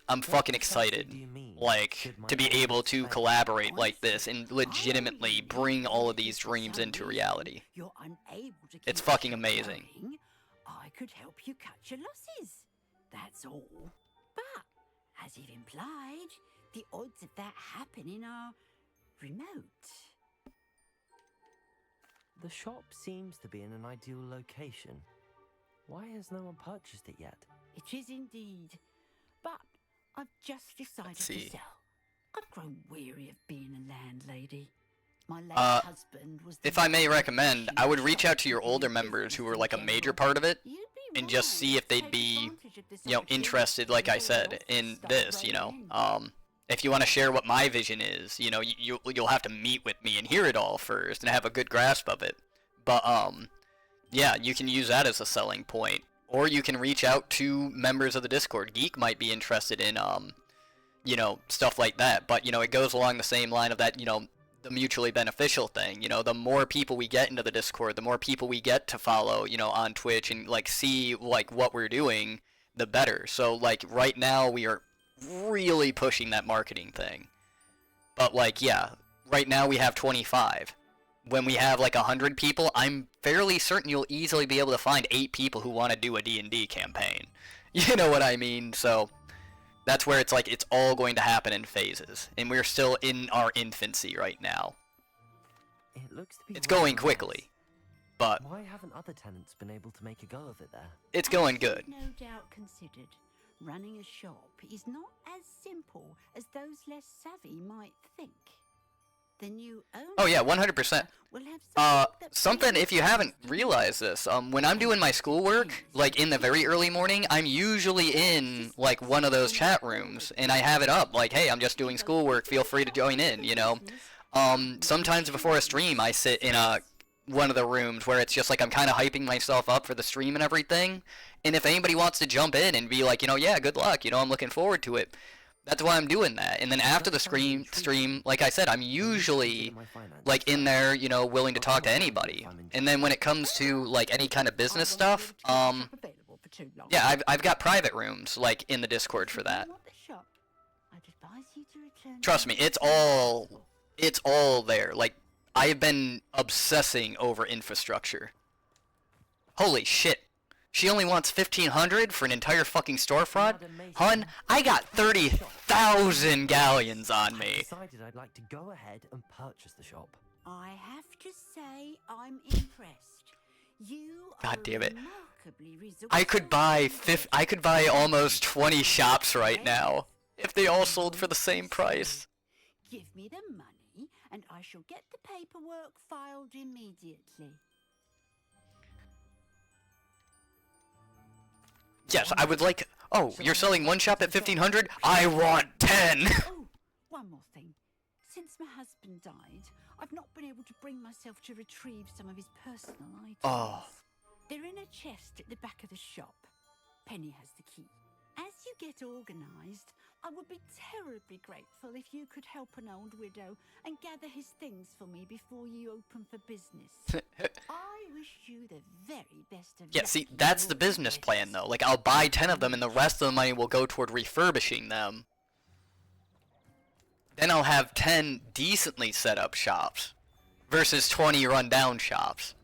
I'm fucking excited, like, to be able to collaborate like this and legitimately bring all of these dreams into reality. You're unable to It's keep fucking the ship amazing. going. I could help you cut your losses. That's all. But, as you've implied, the odds of that happening are remote. The shop seems to be in an ideal location. Why has no one purchased it yet? It is indeed. But I've just decided see. to sell. I've grown weary of being a landlady. My late Uh, husband was the If I may one recommend, I would reach out to your huge older shop members who were, business like, a in major general. part of it, You'd be and just wise see if to they'd take be, advantage of this you know, opportunity interested, like I before said, losses in start this, you know. rolling in. If you want to share what my vision is, you know, you'll have to meet with me and hear it all first and have a good grasp of it. But, yeah, you can use that as a selling point. Or you can reach out to members of the Discord. Geek might be interested in, you know, stuff like that. But, you know, it goes along the same line of that, you know, the mutually beneficial thing. You know, the more people we get into the Discord, the more people we get to follow, you know, on Twitch and, like, see, like, what we're doing, the better. So, like, right now we are really pushing that marketing thing. But, like, yeah, right now we have 25. When we have, like, 100 people, I'm fairly certain you'll easily be able to find 8 people who want to do a D&D campaign. You know what I mean? So that's where it's like it's all going to happen in phases, and we're still in our infancy right now. It looks to be It's going well quickly. but Why haven't other tenants been able to make a go of it there? it's going As good. you've no doubt considered, running a shop is not as simple as those less savvy might think. The new owner Oh yeah, 100%. will have something that Something, if you previous haven't owners realized this, when I'm doing my schoolwork, like in the very early morning, I'm usually in like one of those chat rooms, and I have it up, like, hey, I'm just doing schoolwork, feel free to join in, you know. Sometimes before a stream, I sit in one of the rooms where it's just like I'm kind of hyping myself up for the stream and everything, and if anybody wants to jump in and be like, you know, yeah, good luck, you know, I'm looking forward to it, that's why I'm doing that. And then after the stream, like I said, I'm usually like in there, you know, willing to talk to anybody. And then when it comes to like any kind of business stuff, yeah, I've got private rooms like in the Discord for that. Trust me, it's all there. Like I've been obsessing over infrastructure. Holy shit. She only wants 1,500 for an entire fucking storefront? Hun, I got 30,000 galleons on me. I decided I'd like to go ahead and purchase the shop. I have to say I'm impressed. You God are damn it. remarkably resourceful. I could buy almost 20 shops right now if they all sold for the same price. Give me the money and I shall get the paperwork filed immediately. Yes, I would like... Oh, you're selling one shop at 1,500? I want 10! Oh, one more thing. Since my husband died, I've not been able to bring myself to retrieve some of his personal items. Oh. They're in a chest at the back of the shop. Penny has the key. As you get organised, I would be terribly grateful if you could help an old widow and gather his things for me before you open for business. I wish you the very best of Yeah, luck see, in that's your the business plan, quest. though. Like, I'll buy 10 of them, and the rest of the money will go toward refurbishing them. Then I'll have 10 decently set up shops versus 20 run-down shops.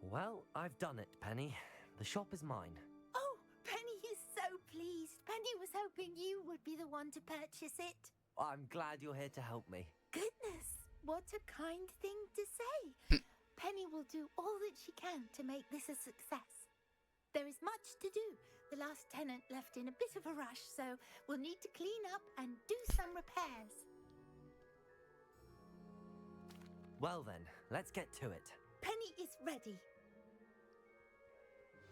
Well, I've done it, Penny. The shop is mine. Oh, Penny is so pleased. Penny was hoping you would be the one to purchase it. I'm glad you're here to help me. Goodness, what a kind thing to say. Penny will do all that she can to make this a success. There is much to do. The last tenant left in a bit of a rush, so we'll need to clean up and do some repairs. Well then, let's get to it. Penny is ready.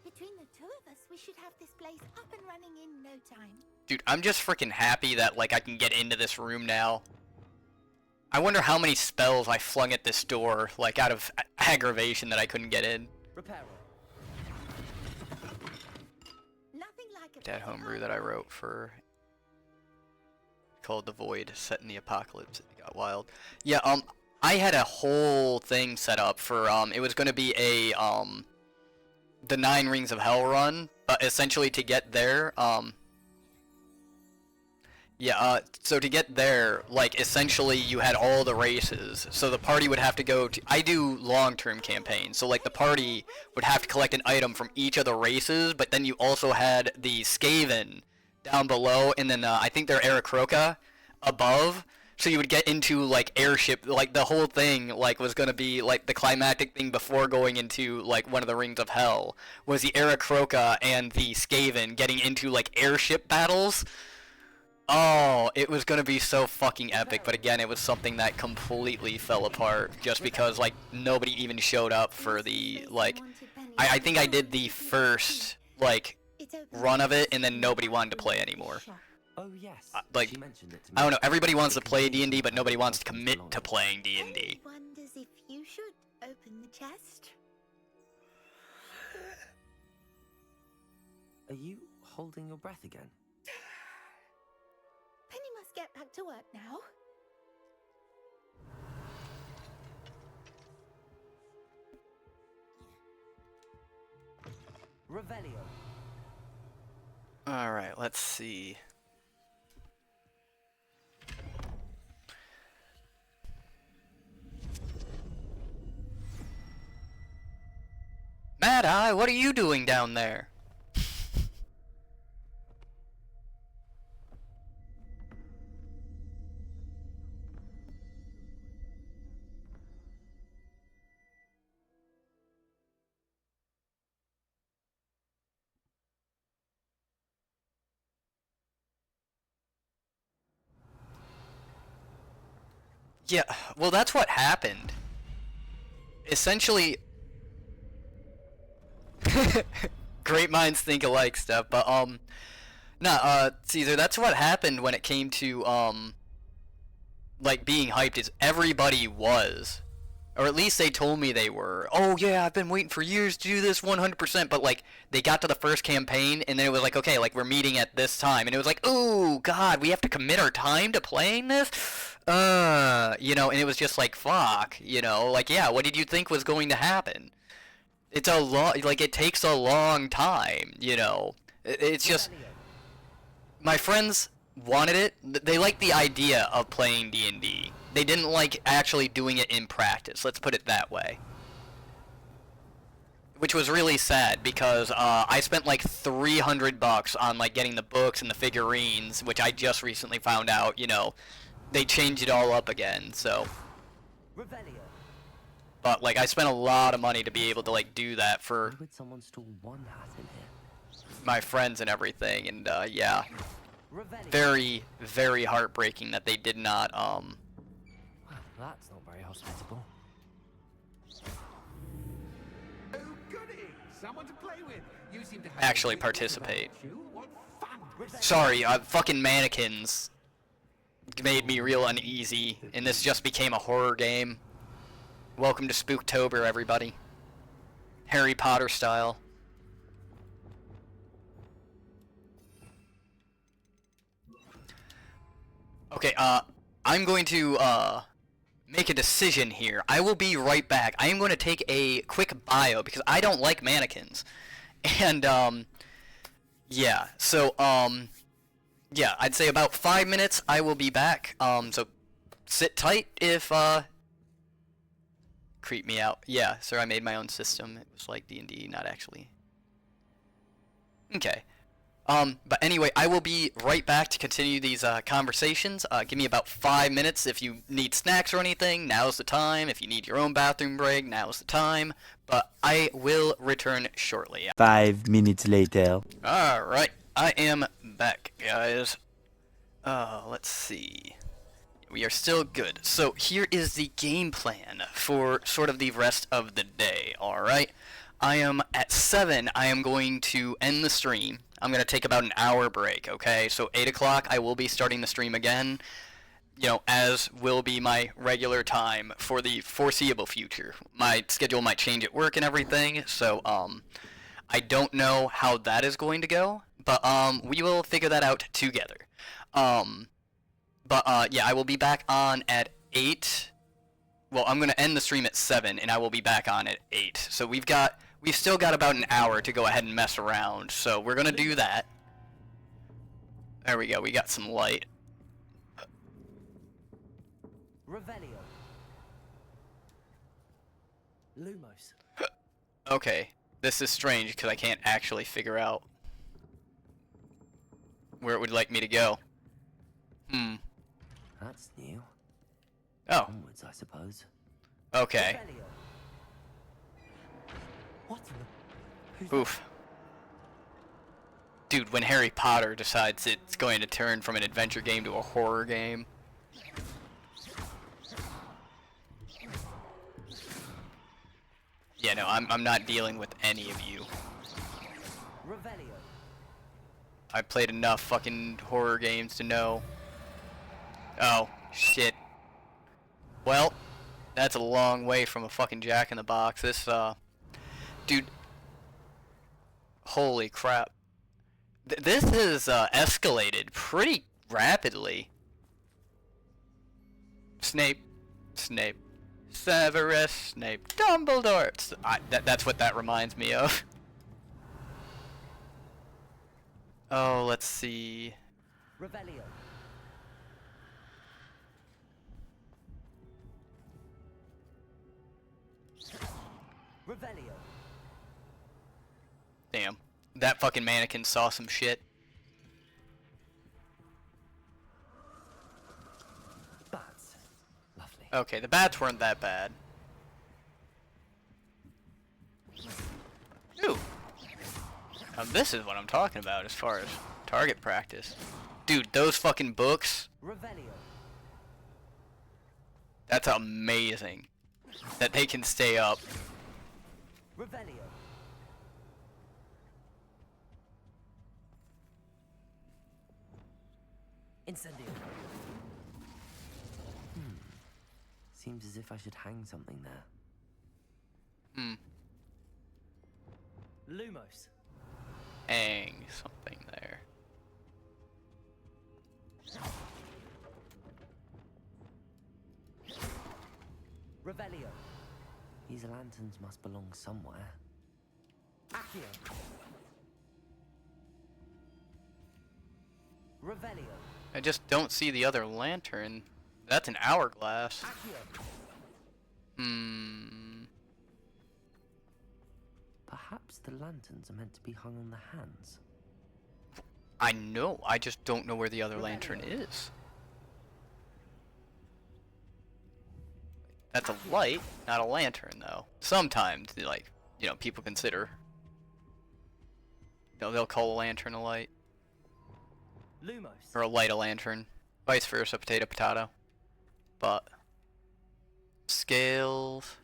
Between the two of us, we should have this place up and running in no time. Dude, I'm just freaking happy that, like, I can get into this room now. I wonder how many spells I flung at this door, like, out of aggravation that I couldn't get in. Repairer. Nothing like a That homebrew that I wrote for... called The Void, set in the apocalypse. It got wild. Yeah, I had a whole thing set up for, it was gonna be a, the 9 Rings of Hell run, but essentially to get there, so to get there, like, essentially you had all the races, so the party would have to go to, I do long-term campaigns, so, like, the party would have to collect an item from each of the races, but then you also had the Skaven down below, and then, I think they're Aarakocra above, so you would get into, like, airship, like, the whole thing, like, was gonna be, like, the climactic thing before going into, like, one of the Rings of Hell, was the Aarakocra and the Skaven getting into, like, airship battles. Oh, it was gonna be so fucking epic, but again, it was something that completely fell apart, just because, like, nobody even showed up for the, like, I think I did the first, like, run of it, and then nobody wanted to play anymore. Oh yes. Like, She mentioned it to me. I don't know, everybody wants to play D&D, but nobody wants to commit to playing D&D. Penny wonders if you should open the chest. Are you holding your breath again? Penny must get back to work now. Revelio. Alright, let's see. Mad Eye, what are you doing down there? Yeah, well, that's what happened. Essentially, great minds think alike stuff, but, Caesar, that's what happened when it came to, like, being hyped, is everybody was. Or at least they told me they were. Oh, yeah, I've been waiting for years to do this 100%, but, like, they got to the first campaign, and then it was like, okay, like, we're meeting at this time, and it was like, oh, God, we have to commit our time to playing this? You know, and it was just like, fuck, you know, like, yeah, what did you think was going to happen? It's a long, like, it takes a long time, you know. It's just, my friends wanted it. They liked the idea of playing D&D. They didn't like actually doing it in practice, let's put it that way. Which was really sad, because I spent like $300 on like getting the books and the figurines, which I just recently found out, you know, they changed it all up again, so. But like I spent a lot of money to be able to like do that for Why would someone store one hat in here? my friends and everything, and yeah. Very, very heartbreaking that they did not, Well, that's not very hospitable. Oh, goody! Someone to play with. You seem to have actually a big participate. about you. What fun! Sorry, fucking mannequins made me real uneasy, and this just became a horror game. Welcome to Spooktober, everybody. Harry Potter style. Okay, I'm going to, make a decision here. I will be right back. I am going to take a quick bio, because I don't like mannequins. And, yeah, so, yeah, I'd say about 5 minutes I will be back, so sit tight if, creep me out. Yeah, sir, I made my own system. It was like D&D, not actually. Okay. But anyway, I will be right back to continue these conversations. Give me about 5 minutes. If you need snacks or anything, now's the time. If you need your own bathroom break, now's the time. But I will return shortly. 5 minutes later. Alright, I am back, guys. Let's see. We are still good. So here is the game plan for sort of the rest of the day, alright? I am at 7, I am going to end the stream. I'm going to take about an hour break, okay? So 8 o'clock, I will be starting the stream again, you know, as will be my regular time for the foreseeable future. My schedule might change at work and everything, so, I don't know how that is going to go, but, we will figure that out together. Yeah, I will be back on at 8. Well, I'm going to end the stream at 7, and I will be back on at 8. So we've still got about an hour to go ahead and mess around, so we're going to do that. There we go, we got some light. Revelio. Lumos. Okay, this is strange, because I can't actually figure out where it would like me to go. That's new. Oh, Onwards, I suppose. okay. Revelio. What in the... Who's Oof. Dude, when Harry Potter decides it's going to turn from an adventure game to a horror game. Yeah, no, I'm not dealing with any of you. Revelio. I played enough fucking horror games to know. Oh, shit. Well, that's a long way from a fucking Jack-in-the-Box. This, dude. Holy crap. This has, escalated pretty rapidly. Snape. Snape. Severus Snape. Dumbledore. That's what that reminds me of. Oh, let's see. Revelio. Revelio. Damn. That fucking mannequin saw some shit. Bats. Lovely. Okay, the bats weren't that bad. Ooh. Now this is what I'm talking about as far as target practice. Dude, those fucking books. Revelio. That's amazing. That they can stay up. Revelio. Incendio. Seems as if I should hang something there. Lumos. Hang something there. Revelio. These lanterns must belong somewhere. Accio. Revelio. I just don't see the other lantern. That's an hourglass. Accio. Perhaps the lanterns are meant to be hung on the hands. I know, I just don't know where the other lantern is. That's a light, not a lantern, though. Sometimes, like, you know, people consider. They'll call a lantern a light. Lumos. Or a light a lantern. Vice versa, potato, potato. But scales.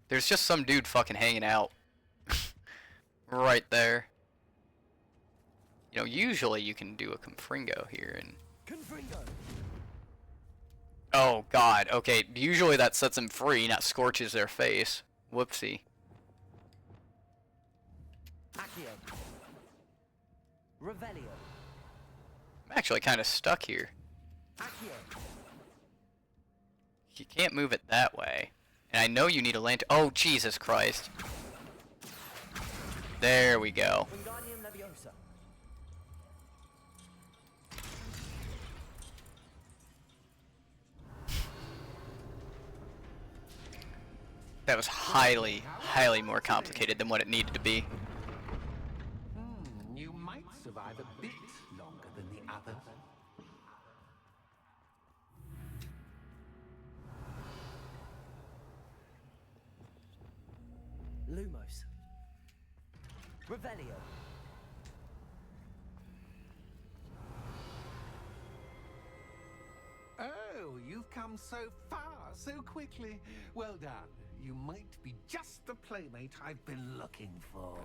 There's just some dude fucking hanging out. Right there. You know, usually you can do a confringo here and... Confringo. Oh god, okay, usually that sets them free, not scorches their face. Whoopsie. Accio. Revelio. I'm actually kind of stuck here. Accio. You can't move it that way. And I know you need a lantern. Oh, Jesus Christ. There we go. Wingardium Leviosa. That was highly, highly more complicated than what it needed to be. You might survive a bit longer than the others. Lumos. Revelio. Oh, you've come so far so quickly. Well done. You might be just the playmate I've been looking for.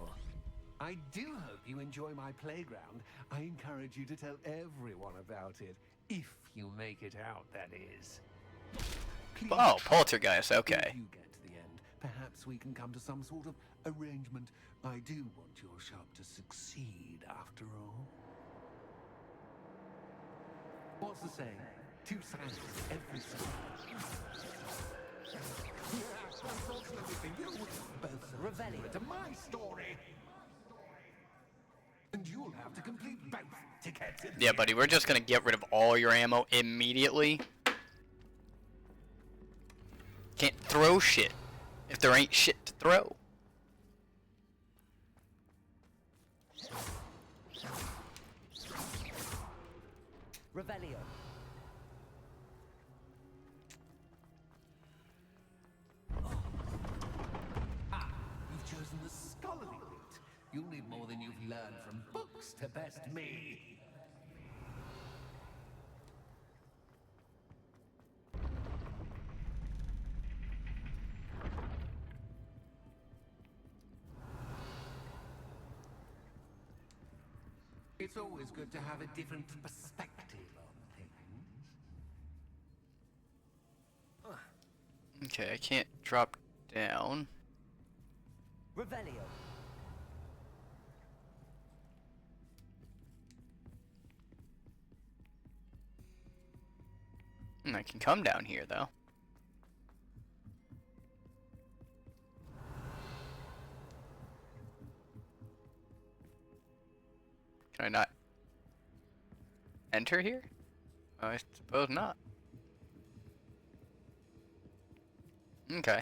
I do hope you enjoy my playground. I encourage you to tell everyone about it. If you make it out, that is. Please, Oh, poltergeist, okay. if you get to the end, perhaps we can come to some sort of arrangement. I do want your shop to succeed, after all. What's the saying? Two sides to every story. Yes, unfortunately for you, both sides to my story. And you'll have to complete both to get it. Yeah, buddy, we're just gonna get rid of all your ammo immediately. Can't throw shit if there ain't shit to throw. Revelio. You've chosen the scholarly route. You'll need more than you've learned from books to best me. It's always good to have a different perspective on things. Okay, I can't drop down. Revelio. I can come down here, though. Can I not enter here? I suppose not. Okay.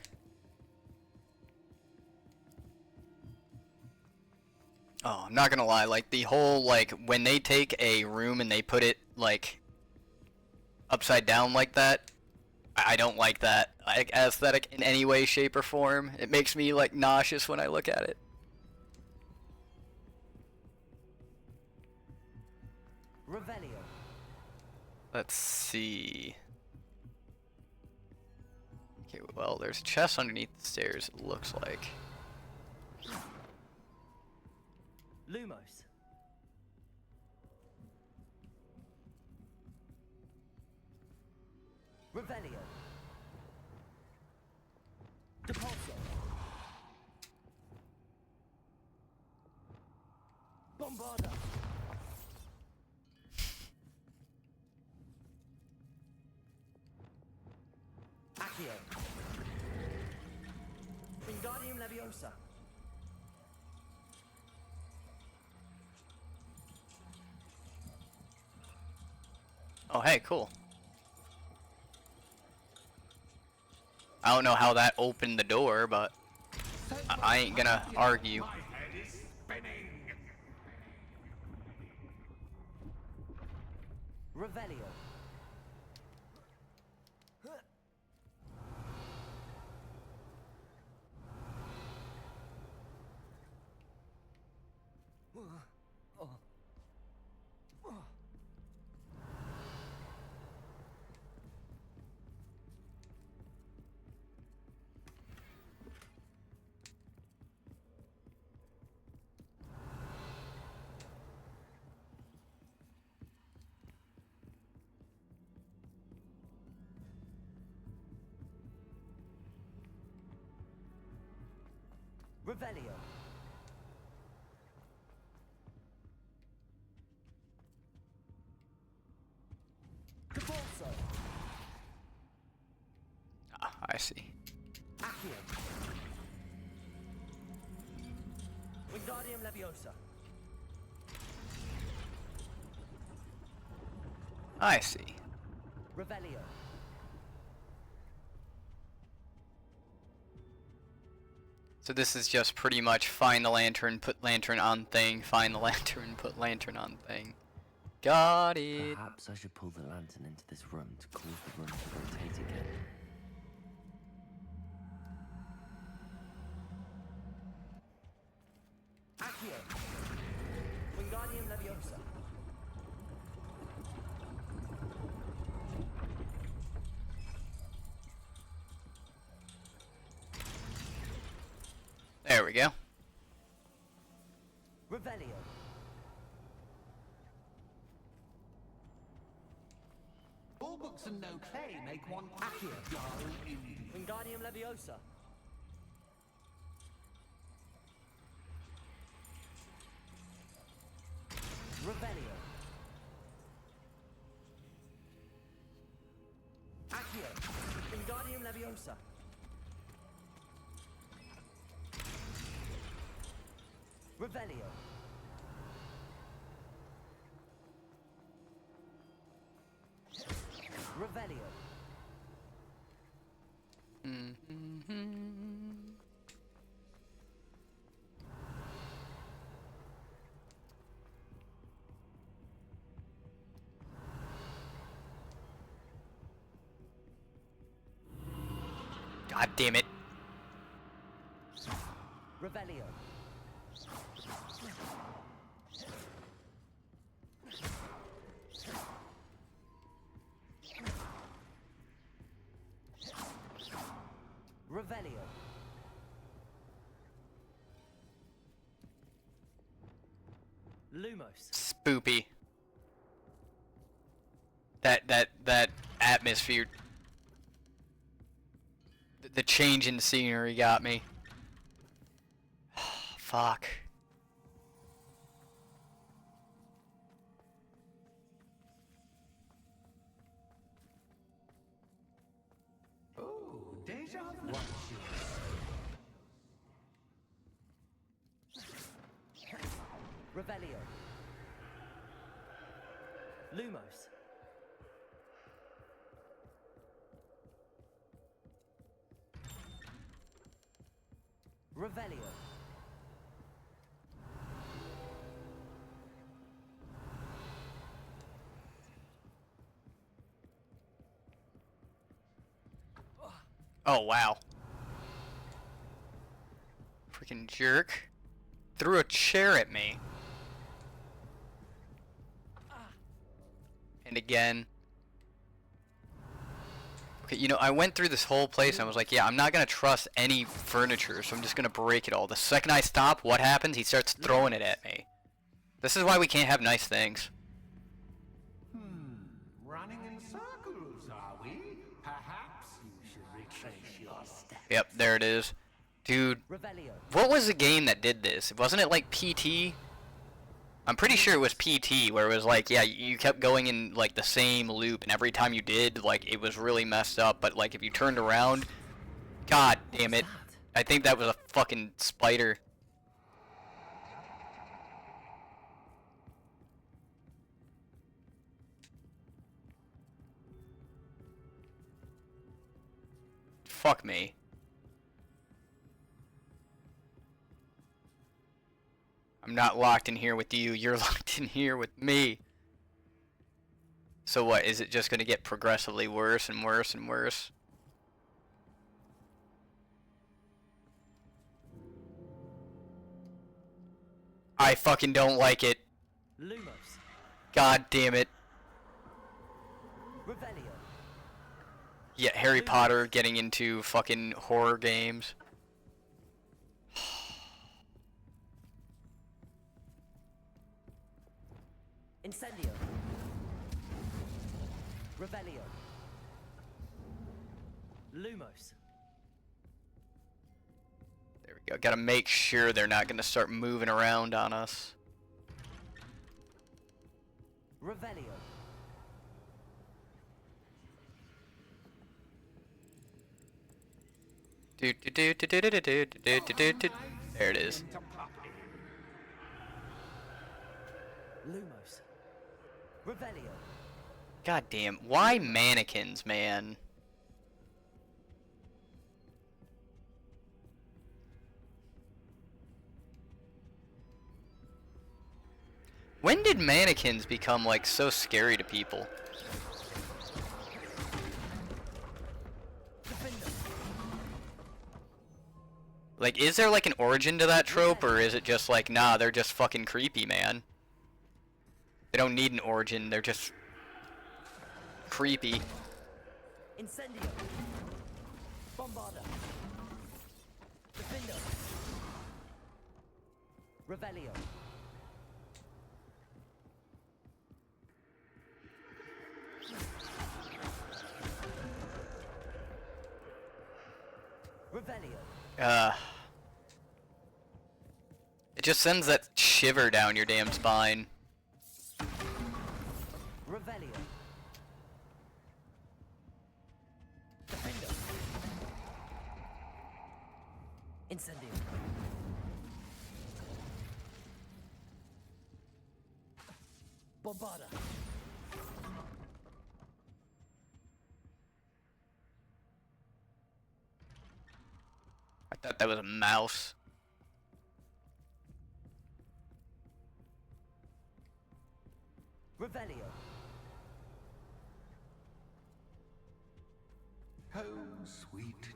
Oh, I'm not gonna lie, like, the whole, like, when they take a room and they put it, like, upside down like that, I don't like that, like, aesthetic in any way, shape, or form. It makes me, like, nauseous when I look at it. Revelio. Let's see. Okay, well, there's a chest underneath the stairs, it looks like. Lumos. Revelio. Depulso. Bombarda. Accio. Wingardium Leviosa. Oh, hey, cool. I don't know how that opened the door, but I ain't gonna argue. My head is spinning. Revelio. Revelio. Depulso. Ah, I see. Accio. Wingardium Leviosa. I see. Revelio. So this is just pretty much find the lantern, put lantern on thing, find the lantern, put lantern on thing. Got it. Perhaps I should pull the lantern into this room to cause the room to rotate again. Accio. Wingardium Leviosa. There we go. Revelio. All books and no clay make one Accio. dull Indian. Wingardium Leviosa. Revelio. Accio. Wingardium Leviosa. Revelio. Revelio. God damn it. Revelio. Revelio. Lumos. Spoopy. That atmosphere. The change in scenery got me. Fuck. Oh, deja vu. Revelio. Lumos. Revelio. Oh, wow. Freaking jerk. Threw a chair at me. And again. Okay, you know, I went through this whole place and I was like, yeah, I'm not going to trust any furniture, so I'm just going to break it all. The second I stop, what happens? He starts throwing it at me. This is why we can't have nice things. Running in circles, are we? Perhaps you should retrace your steps. Yep, there it is. Dude, what was the game that did this? Wasn't it like PT? I'm pretty sure it was PT, where it was like, yeah, you kept going in like the same loop, and every time you did, like, it was really messed up, but like if you turned around, god damn it. I think that was a fucking spider. Fuck me. I'm not locked in here with you, you're locked in here with me. So what, is it just gonna get progressively worse and worse and worse? I fucking don't like it. Lumos. God damn it. Revelio. Yeah, Harry Potter getting into fucking horror games. Incendio. Revelio. Lumos. There we go. Gotta make sure they're not gonna start moving around on us. Revelio. There it is. Lumos. Revelio. God damn, why mannequins, man? When did mannequins become like so scary to people? Like, is there like an origin to that trope, or is it just like, nah, they're just fucking creepy, man? They don't need an origin, they're just creepy. Incendio. Bombarda. Defendo. Revelio. Revelio. It just sends that shiver down your damn spine. Revelio. Defendo. Incendio. Bombarda. I thought that was a mouse. Revelio. Home, sweet